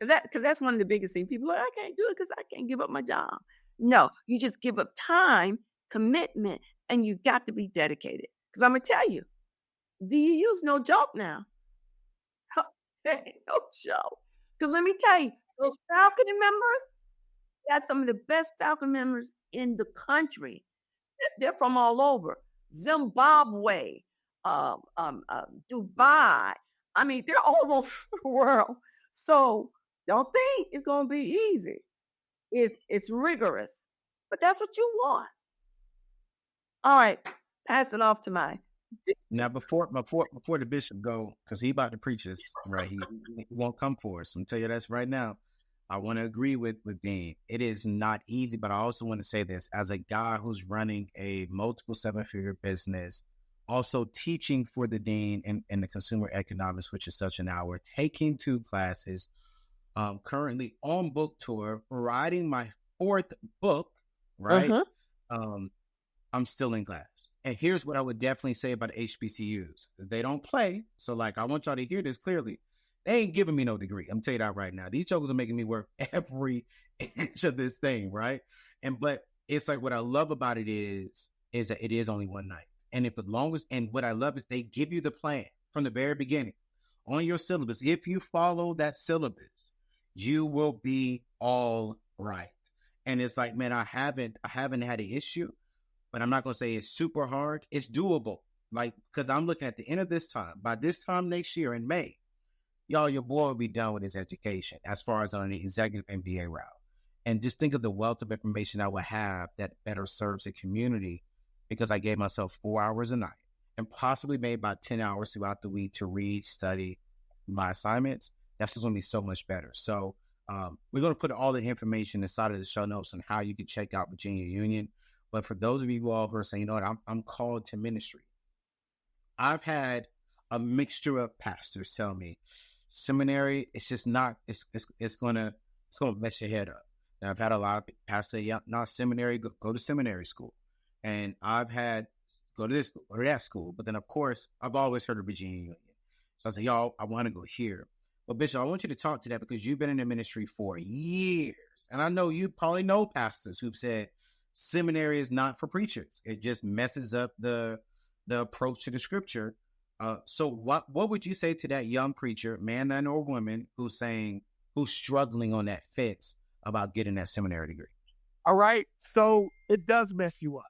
Because that's one of the biggest things. People are like, I can't do it because I can't give up my job. No, you just give up time, commitment, and you got to be dedicated. Because I'm going to tell you, DU's no joke now. No joke. Because let me tell you, those faculty members, that's some of the best faculty members in the country. They're from all over. Zimbabwe, Dubai. I mean, they're all over the world. So don't think it's going to be easy. It's rigorous, but that's what you want. All right, pass it off to my. Now, before the bishop go, because he about to preach this, right? He won't come for us. I'm gonna tell you that's right now. I want to agree with Dean. It is not easy, but I also want to say this as a guy who's running a multiple 7-figure business, also teaching for the dean in the consumer economics, which is such an hour, taking 2 classes, currently on book tour, writing my 4th book, right? I'm still in class. And here's what I would definitely say about HBCUs. They don't play. So like, I want y'all to hear this clearly. They ain't giving me no degree. I'm telling you that right now. These jokers are making me work every inch of this thing, right? But it's like, what I love about it is that it is only 1 night. And what I love is they give you the plan from the very beginning on your syllabus. If you follow that syllabus, you will be all right. And it's like, man, I haven't had an issue, but I'm not going to say it's super hard. It's doable. Like, because I'm looking at the end of this time. By this time next year in May, y'all, your boy will be done with his education as far as on the executive MBA route. And just think of the wealth of information I will have that better serves the community, because I gave myself 4 hours a night and possibly maybe about 10 hours throughout the week to read, study my assignments. That's just going to be so much better. So we're going to put all the information inside of the show notes on how you can check out Virginia Union. But for those of you all who are saying, you know what, I'm called to ministry. I've had a mixture of pastors tell me, seminary, it's just not, it's going to mess your head up. And I've had a lot of pastors say, yeah, not seminary, go to seminary school. And I've had go to this school or that school. But then, of course, I've always heard of Virginia Union. So I said, y'all, I want to go here. But Bishop, I want you to talk to that because you've been in the ministry for years. And I know you probably know pastors who've said seminary is not for preachers. It just messes up the approach to the scripture. So what would you say to that young preacher, man and or woman, who's struggling on that fence about getting that seminary degree? All right. So it does mess you up.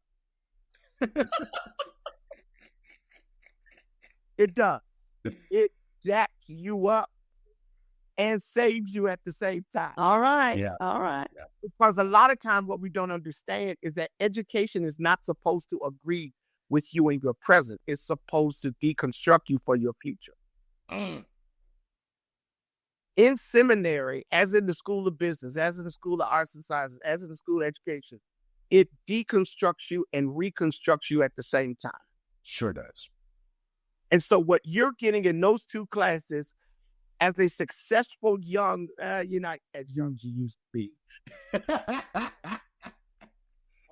It does. It jacks you up and saves you at the same time. All right. Yeah. All right. Because a lot of times what we don't understand is that education is not supposed to agree with you in your present. It's supposed to deconstruct you for your future. In seminary, as in the School of Business, as in the School of Arts and Sciences, as in the School of Education, it deconstructs you and reconstructs you at the same time. Sure does. And so what you're getting in those two classes as a successful young, you're not as young as you used to be.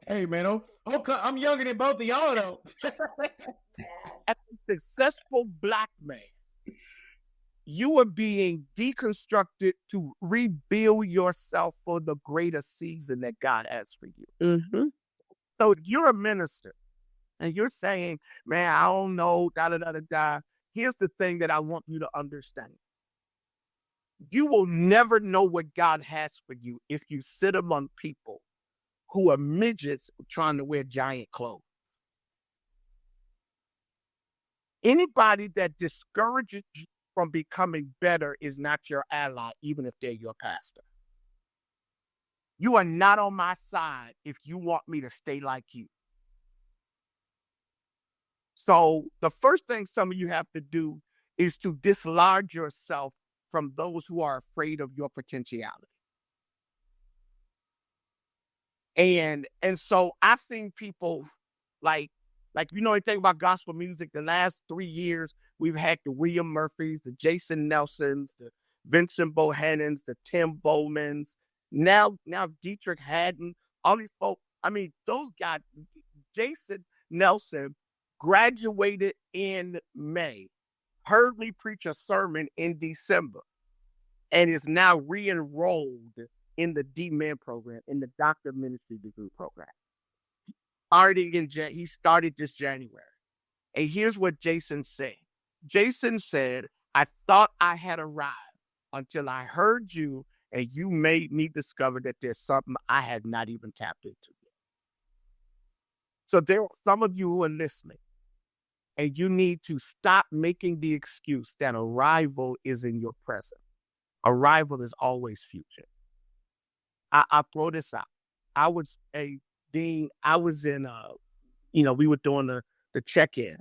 Hey, man, I'm younger than both of y'all, though. As a successful Black man, you are being deconstructed to rebuild yourself for the greater season that God has for you. Mm-hmm. So if you're a minister and you're saying, man, I don't know, da-da-da-da-da, here's the thing that I want you to understand. You will never know what God has for you if you sit among people who are midgets trying to wear giant clothes. Anybody that discourages you from becoming better is not your ally, even if they're your pastor. You are not on my side if you want me to stay like you. So the first thing some of you have to do is to dislodge yourself from those who are afraid of your potentiality. And so I've seen people like you know anything about gospel music, the last 3 years, we've had the William Murphys, the Jason Nelsons, the Vincent Bohannons, the Tim Bowmans, now Dietrich Haddon, all these folks. I mean, those guys, Jason Nelson graduated in May, heard me preach a sermon in December, and is now re-enrolled in the D-Min program, in the Doctor of Ministry degree program. He started this January. And here's what Jason said. Jason said, I thought I had arrived until I heard you, and you made me discover that there's something I had not even tapped into yet. So there are some of you who are listening, and you need to stop making the excuse that arrival is in your present. Arrival is always future. I throw this out. I was a dean. I was in, we were doing the check-in.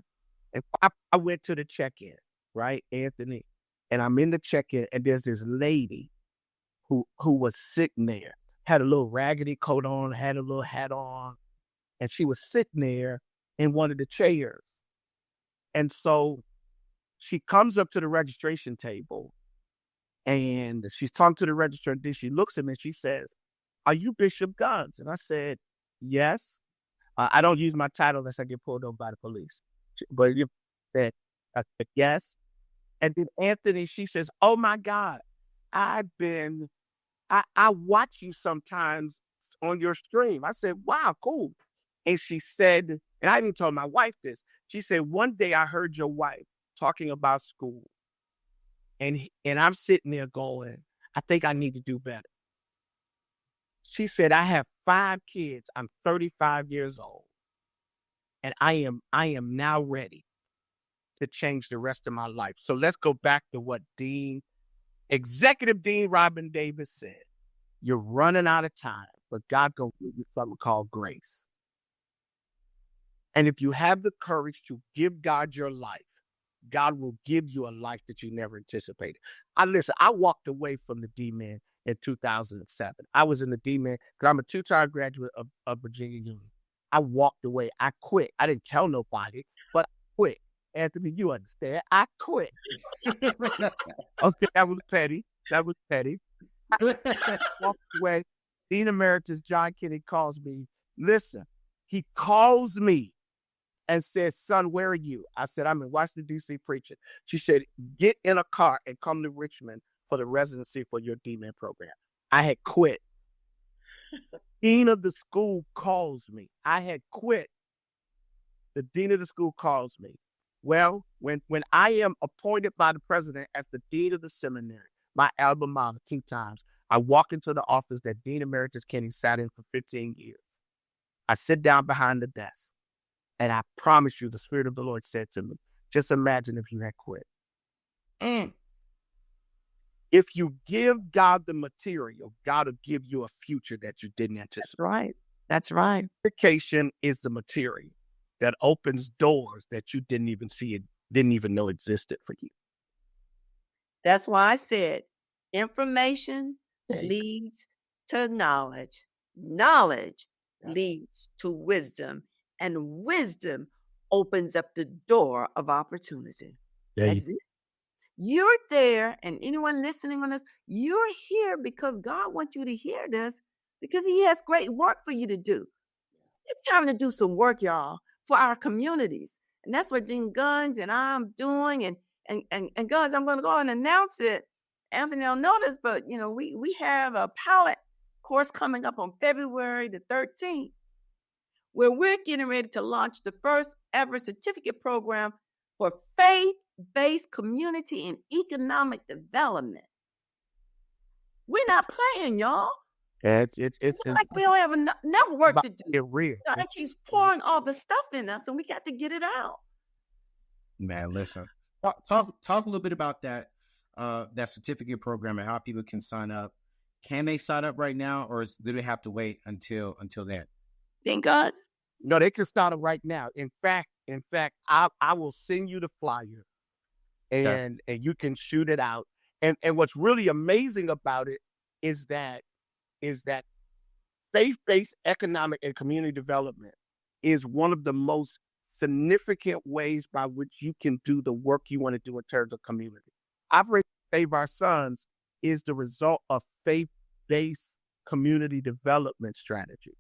And I went to the check-in, right, Anthony? And I'm in the check-in, and there's this lady who was sitting there, had a little raggedy coat on, had a little hat on, and she was sitting there in one of the chairs. And so she comes up to the registration table, and she's talking to the registrar, and then she looks at me and she says, are you Bishop Guns? And I said, yes. I don't use my title unless I get pulled over by the police. But you said, I said, yes. And then Anthony, she says, oh my God, I watch you sometimes on your stream. I said, wow, cool. And she said, and I even told my wife this, she said, one day I heard your wife talking about school. And I'm sitting there going, I think I need to do better. She said, I have 5 kids. I'm 35 years old. And I am now ready to change the rest of my life. So let's go back to what Executive Dean Robin Davis said. You're running out of time, but God gonna give you something called grace. And if you have the courage to give God your life, God will give you a life that you never anticipated. I walked away from the D-Man in 2007. I was in the D-Man because I'm a 2-time graduate of Virginia Union. I walked away. I quit. I didn't tell nobody, but I quit. Anthony, you understand? I quit. Okay, that was petty. I walked away. Dean Emeritus John Kennedy calls me. Listen, he calls me and says, son, where are you? I said, I'm in Washington, D.C. preaching. She said, get in a car and come to Richmond for the residency for your D-Man program. I had quit. Dean of the school calls me. I had quit. The dean of the school calls me. Well, when I am appointed by the president as the dean of the seminary, my alma mater, 2 times, I walk into the office that Dean Emeritus Kennedy sat in for 15 years. I sit down behind the desk, and I promise you, the Spirit of the Lord said to me, just imagine if you had quit. If you give God the material, God will give you a future that you didn't anticipate. That's right. That's right. Education is the material. that opens doors that you didn't even know existed for you. That's why I said information There you leads to knowledge. Knowledge Yeah. leads to wisdom. And wisdom opens up the door of opportunity. There That's it. You're there, and anyone listening on this, you're here because God wants you to hear this because He has great work for you to do. It's time to do some work, y'all, for our communities. And that's what Dean Guns and I'm doing. And Guns, I'm going to go and announce it. Anthony will notice, but we have a pilot course coming up on February the 13th, where we're getting ready to launch the first ever certificate program for faith-based community and economic development. We're not playing, y'all. It's like we don't have enough work to do. Get real. God keeps pouring all the stuff in us, and we got to get it out. Man, listen. Talk a little bit about that certificate program and how people can sign up. Can they sign up right now, or do they have to wait until then? Thank God. No, they can start it right now. In fact, I will send you the flyer, and you can shoot it out. And what's really amazing about it is that faith-based economic and community development is one of the most significant ways by which you can do the work you want to do in terms of community. Operation Save Our Sons is the result of faith-based community development strategy.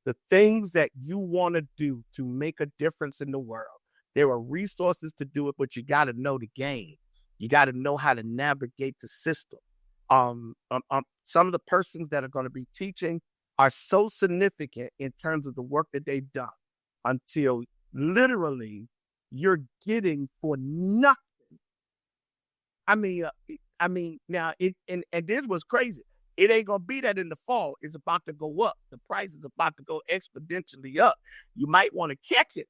The things that you want to do to make a difference in the world, there are resources to do it, but you got to know the game. You got to know how to navigate the system. Some of the persons that are going to be teaching are so significant in terms of the work that they've done until literally you're getting for nothing. I mean, now and this was crazy. It ain't gonna be that in the fall. It's about to go up. The price is about to go exponentially up. You might want to catch it.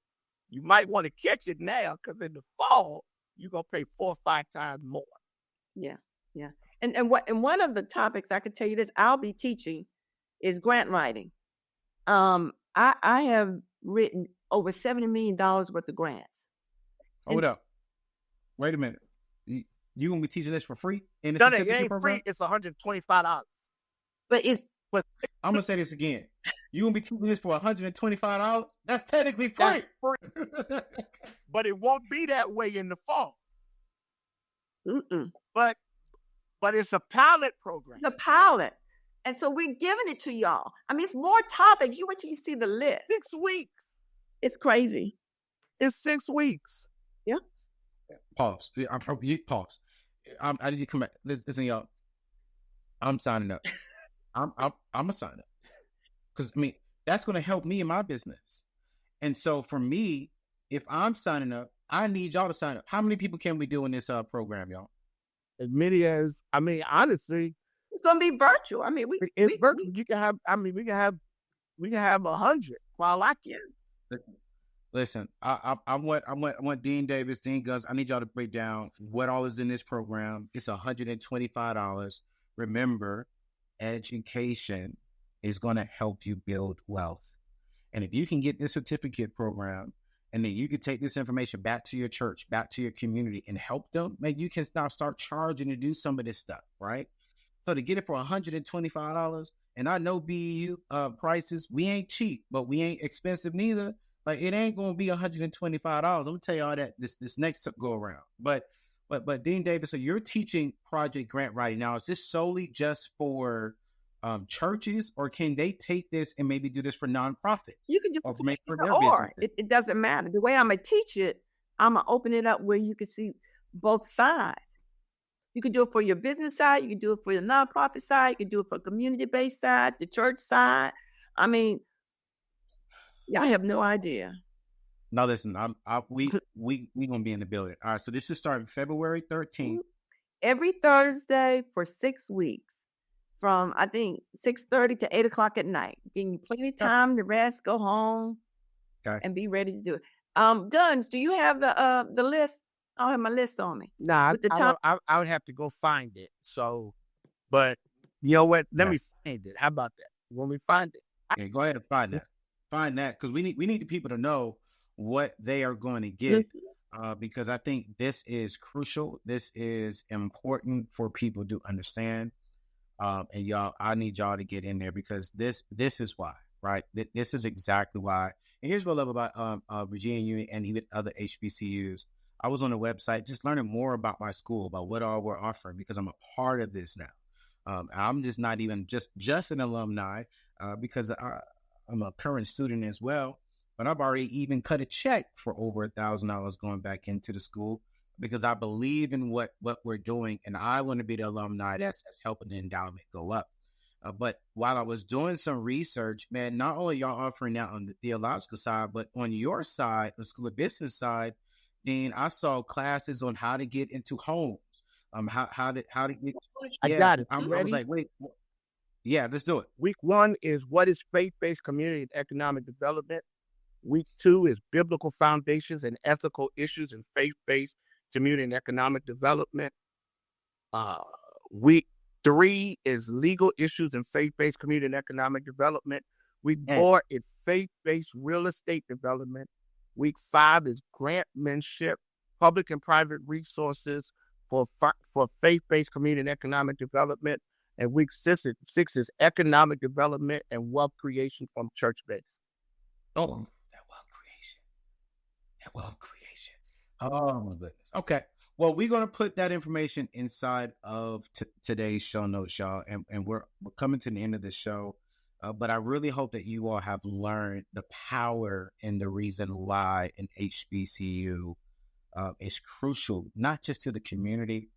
You might want to catch it now because in the fall you're gonna pay 4 or 5 times more. Yeah. And one of the topics I could tell you this, I'll be teaching is grant writing. I have written over $70 million worth of grants. Hold up. Wait a minute. You gonna be teaching this for free in the No, it certificate ain't program? free. It's $125. But I'm gonna say this again. You gonna be teaching this for $125? That's technically free. That's free. But it won't be that way in the fall. Mm-mm. But it's a pilot program. The pilot. And so we're giving it to y'all. I mean, it's more topics. You wait till you see the list. 6 weeks. It's crazy. It's 6 weeks. Yeah. Pause. Pause. I need you to come back. Listen, y'all. I'm signing up. I'm gonna sign up because that's gonna help me in my business. And so for me, if I'm signing up, I need y'all to sign up. How many people can we do in this program, y'all? As many as honestly, it's gonna be virtual. I mean, it's virtual. You can have. We can have 100 while I can. Listen, I want Dean Davis, Dean Guns. I need y'all to break down what all is in this program. It's $125. Remember, education is going to help you build wealth. And if you can get this certificate program, and then you can take this information back to your church, back to your community, and help them, maybe you can now start charging to do some of this stuff, right? So to get it for $125, and I know BEU prices, we ain't cheap, but we ain't expensive neither. Like it ain't gonna be $125. I'm gonna tell you all that this next go around. But Dean Davis, so you're teaching project grant writing now. Is this solely just for churches, or can they take this and maybe do this for nonprofits? You can do it for their or business. it doesn't matter. The way I'm gonna teach it, I'm gonna open it up where you can see both sides. You can do it for your business side. You can do it for your nonprofit side. You can do it for community-based side, the church side. I mean, I have no idea. No, listen, we gonna be in the building. All right, so this is starting February 13th. Every Thursday for 6 weeks, from I think 6:30 to 8 o'clock at night, giving you plenty of time to rest, go home, and be ready to do it. Guns, do you have the list? I don't have my list on me. Nah, with the I would have to go find it. So, but you know what? Let me find it. How about that? When we find it, Go ahead and find that. Find that, because we need the people to know what they are going to get, because I think this is crucial. This is important for people to understand. And y'all, I need y'all to get in there, because this is why, right? This is exactly why. And here's what I love about Virginia Union and even other HBCUs. I was on the website just learning more about my school, about what all we're offering, because I'm a part of this now. I'm just not even just an alumni, because I'm a current student as well. But I've already even cut a check for over $1,000 going back into the school, because I believe in what we're doing, and I want to be the alumni that's helping the endowment go up. But while I was doing some research, man, not only y'all offering that on the theological side, but on your side, the School of Business side, Dean, I saw classes on how to get into homes, how to get. I got it. I Ready? was like, wait, yeah, let's do it. Week 1 is what is faith-based community and economic development. Week 2 is biblical foundations and ethical issues in faith-based community and economic development. Week 3 is legal issues in faith-based community and economic development. Week 4 is faith-based real estate development. Week 5 is grantmanship, public and private resources for faith-based community and economic development. And week 6 is economic development and wealth creation from church base. Oh, that wealth creation. Oh my goodness. Okay. Well, we're going to put that information inside of today's show notes, y'all. And we're coming to the end of the show. But I really hope that you all have learned the power and the reason why an HBCU is crucial, not just to the community,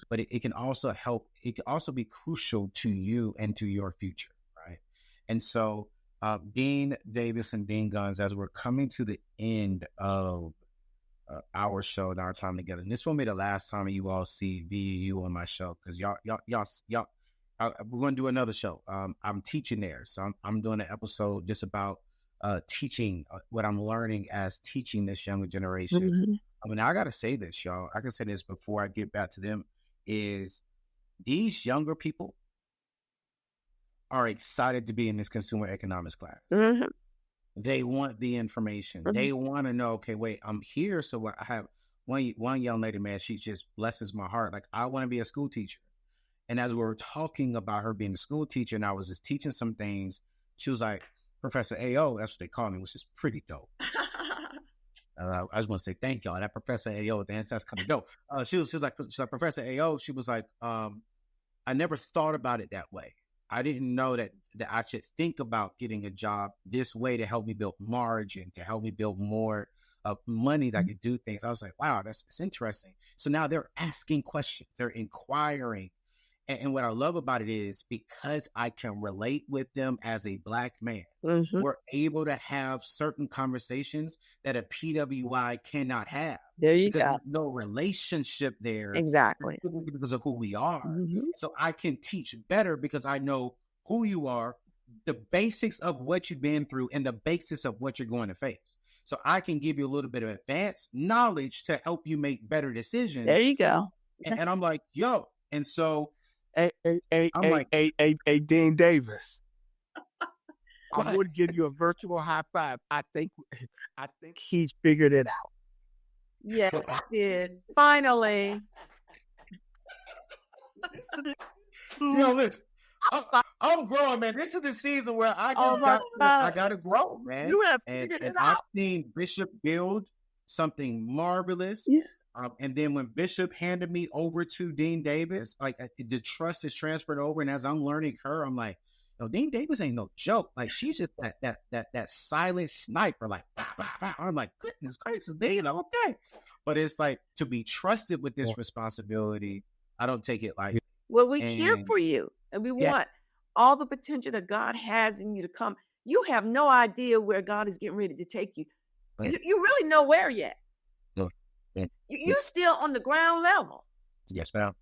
but it can also help. It can also be crucial to you and to your future, right? And so, Dean Davis and Dean Guns, as we're coming to the end of our show and our time together, and this won't be the last time you all see VU on my show, because y'all, we're going to do another show. I'm teaching there, so I'm doing an episode just about teaching what I'm learning as teaching this younger generation. I mean, I got to say this, y'all. I can say this before I get back to them, is these younger people are excited to be in this consumer economics class. They want the information. They want to know, okay, wait, I'm here. So I have one young lady, man, she just blesses my heart. Like, I want to be a school teacher. And as we were talking about her being a school teacher, and I was just teaching some things, she was like, Professor AO, that's what they call me, which is pretty dope. I just want to say thank y'all. That Professor AO, that's kind of dope. She was like, Professor AO, she was like, I never thought about it that way. I didn't know that I should think about getting a job this way to help me build margin, to help me build more money that I could do things. I was like, wow, that's interesting. So now they're asking questions. They're inquiring. And what I love about it is, because I can relate with them as a Black man, we're able to have certain conversations that a PWI cannot have. There you because go. there's no relationship there. Exactly. Because of who we are. So I can teach better because I know who you are, the basics of what you've been through, and the basics of what you're going to face. So I can give you a little bit of advanced knowledge to help you make better decisions. There you go. And I'm like, yo. And so Hey, Dean Davis. I would give you a virtual high five. I think he's figured it out. Yeah, I did. Finally. Listen, I'm growing, man. This is the season where I just I gotta grow, man. You have figured it out. I've seen Bishop build something marvelous. Yeah. And then when Bishop handed me over to Dean Davis, like, the trust is transferred over. And as I'm learning her, I'm like, no, Dean Davis ain't no joke. Like, she's just that silent sniper. Like, bah, bah, bah. I'm like, goodness gracious, Dean, okay. But it's like, to be trusted with this responsibility, I don't take it like. Well, we're here for you, and we want all the potential that God has in you to come. You have no idea where God is getting ready to take you. You really nowhere yet. You're still on the ground level. Yes, ma'am.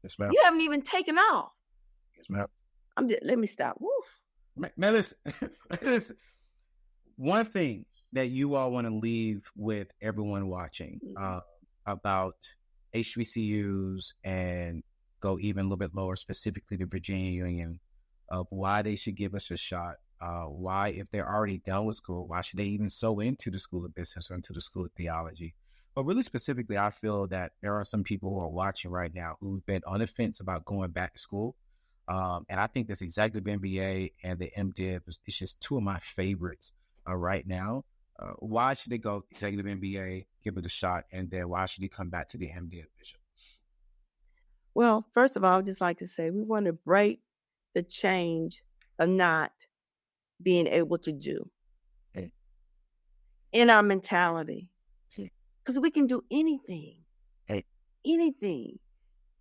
Yes, ma'am. You haven't even taken off. Yes, ma'am. Let me stop. Woo. Man, listen. One thing that you all want to leave with everyone watching about HBCUs, and go even a little bit lower, specifically the Virginia Union, of why they should give us a shot. Why, if they're already done with school, why should they even sew into the School of Business or into the School of Theology? But really specifically, I feel that there are some people who are watching right now who've been on the fence about going back to school. And I think this executive MBA and the MDiv is just two of my favorites right now. Why should they go executive MBA, give it a shot, and then why should he come back to the MDiv, Bishop? Well, first of all, I would just like to say we want to break the change of not being able to do in our mentality. Because we can do anything. Anything.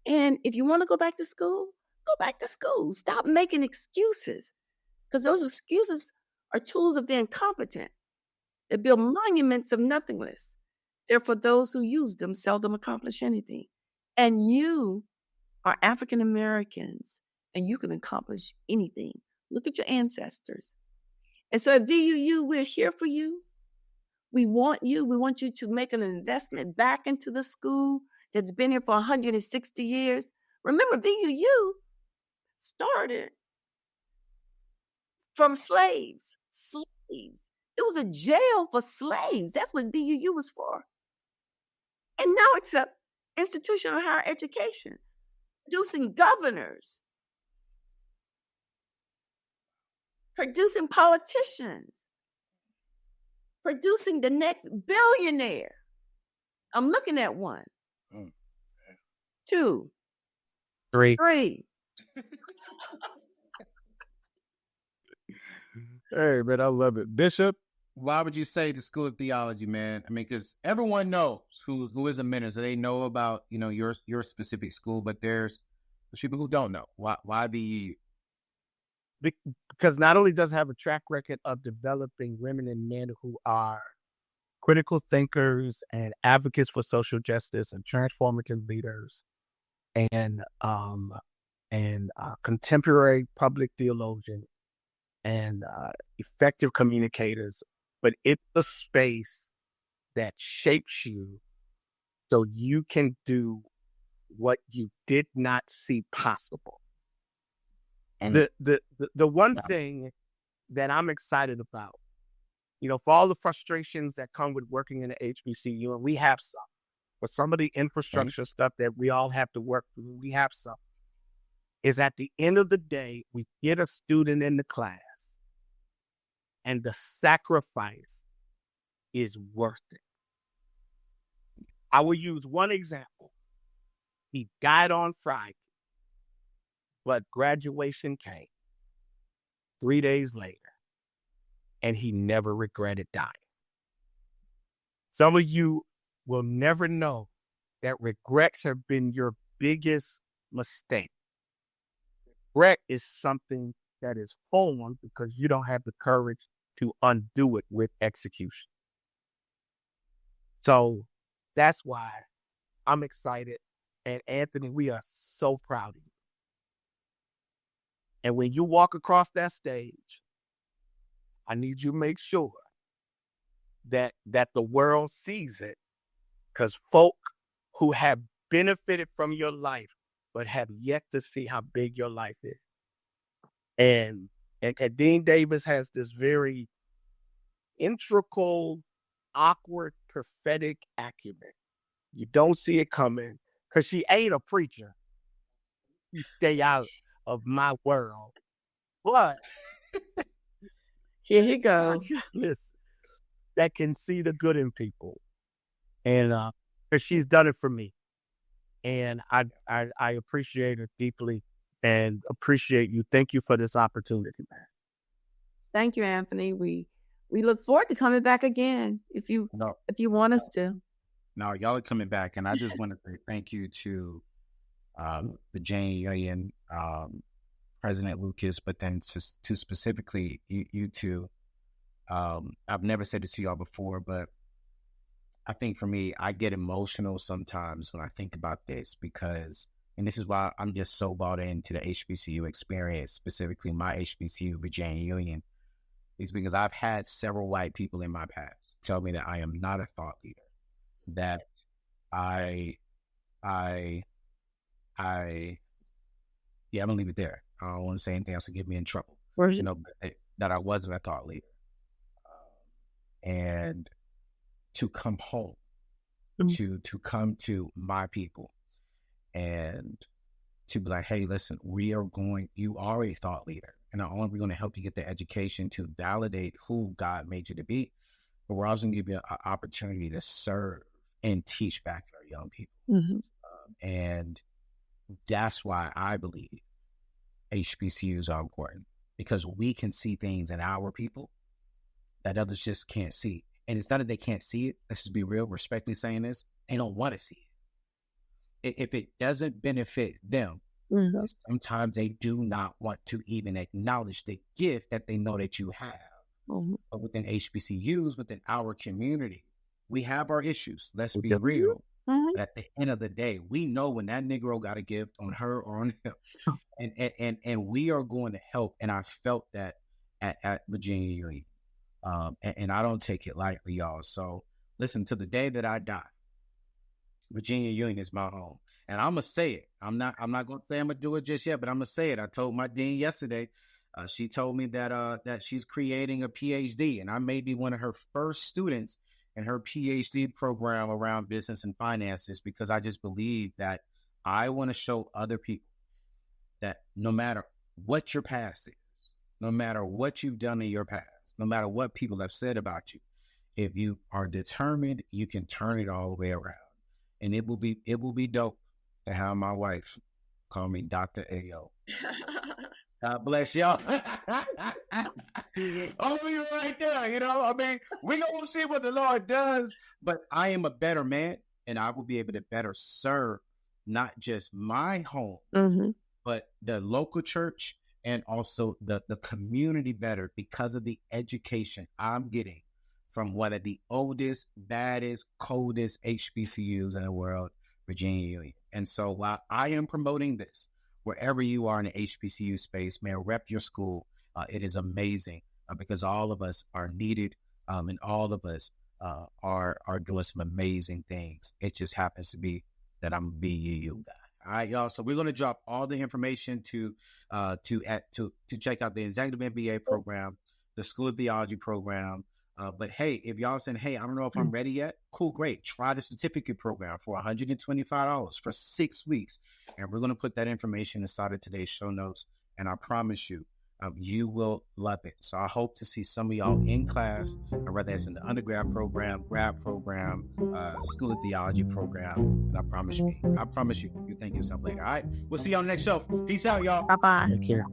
And if you want to go back to school, go back to school. Stop making excuses. Because those excuses are tools of the incompetent. They build monuments of nothingness. Therefore, those who use them seldom accomplish anything. And you are African Americans, and you can accomplish anything. Look at your ancestors. And so at VUU, we're here for you. We want you. We want you to make an investment back into the school that's been here for 160 years. Remember, VUU started from slaves. Slaves. It was a jail for slaves. That's what VUU was for. And now it's an institution of higher education, producing governors, producing politicians, producing the next billionaire. I'm looking at one, 2, 3. 3. Hey, man, I love it. Bishop? Why would you say the School of Theology, man? I mean, because everyone knows who is a minister. They know about, your specific school, but there's people who don't know. Why the Because not only does it have a track record of developing women and men who are critical thinkers and advocates for social justice and transformative leaders and contemporary public theologians and effective communicators, but it's a space that shapes you so you can do what you did not see possible. And the one thing that I'm excited about, for all the frustrations that come with working in the HBCU, and we have some, for some of the infrastructure stuff that we all have to work through, we have some, is at the end of the day, we get a student in the class, and the sacrifice is worth it. I will use one example. He died on Friday, but graduation came 3 days later, and he never regretted dying. Some of you will never know that regrets have been your biggest mistake. Regret is something that is formed because you don't have the courage to undo it with execution. So that's why I'm excited. And Anthony, we are so proud of you. And when you walk across that stage, I need you to make sure that the world sees it, because folk who have benefited from your life but have yet to see how big your life is. And Dean Davis has this very integral, awkward, prophetic acumen. You don't see it coming because she ain't a preacher. You stay out of my world. But Here he goes. Listen, that can see the good in people. And because she's done it for me. And I appreciate her deeply and appreciate you. Thank you for this opportunity, man. Thank you, Anthony. We look forward to coming back again if you want us to. No, y'all are coming back, and I just want to say thank you to the Jane Union, President Lucas, but then to specifically you two. I've never said this to y'all before, but I think for me, I get emotional sometimes when I think about this because, and this is why I'm just so bought into the HBCU experience, specifically my HBCU, Virginia Union, is because I've had several white people in my past tell me that I am not a thought leader, that I'm gonna leave it there. I don't want to say anything else to get me in trouble. But that I wasn't a thought leader, and to come home, to come to my people, and to be like, hey, listen, you are a thought leader, and not only are we going to help you get the education to validate who God made you to be, but we're also going to give you an opportunity to serve and teach back to our young people. And that's why I believe HBCUs are important, because we can see things in our people that others just can't see. And it's not that they can't see it. Let's just be real, respectfully saying this. They don't want to see it. If it doesn't benefit them, sometimes they do not want to even acknowledge the gift that they know that you have. But within HBCUs, within our community, we have our issues. Let's be real. But at the end of the day, we know when that Negro got a gift on her or on him, and we are going to help. And I felt that at Virginia Union, and I don't take it lightly, y'all. So listen, to the day that I die, Virginia Union is my home, and I'm gonna say it. I'm not gonna say I'm gonna do it just yet, but I'm gonna say it. I told my dean yesterday. She told me that she's creating a PhD, and I may be one of her first students in her PhD program around business and finances, because I just believe that I want to show other people that no matter what your past is, no matter what you've done in your past, no matter what people have said about you, if you are determined, you can turn it all the way around. And it will be dope to have my wife call me Dr. A.O. God bless y'all. Oh, you're right there. You know, I mean, we're going to see what the Lord does. But I am a better man, and I will be able to better serve not just my home, but the local church and also the community better, because of the education I'm getting from one of the oldest, baddest, coldest HBCUs in the world, Virginia Union. And so while I am promoting this, wherever you are in the HBCU space, man, rep your school. It is amazing because all of us are needed, and all of us are doing some amazing things. It just happens to be that I'm a VUU guy. All right, y'all. So we're going to drop all the information to check out the Executive MBA program, the School of Theology program. But hey, if y'all saying, hey, I don't know if I'm ready yet, cool, great. Try the certificate program for $125 for 6 weeks. And we're going to put that information inside of today's show notes. And I promise you, you will love it. So I hope to see some of y'all in class, whether it's in the undergrad program, grad program, School of Theology program. And I promise you, you thank yourself later. All right. We'll see y'all next show. Peace out, y'all. Bye-bye. Take care.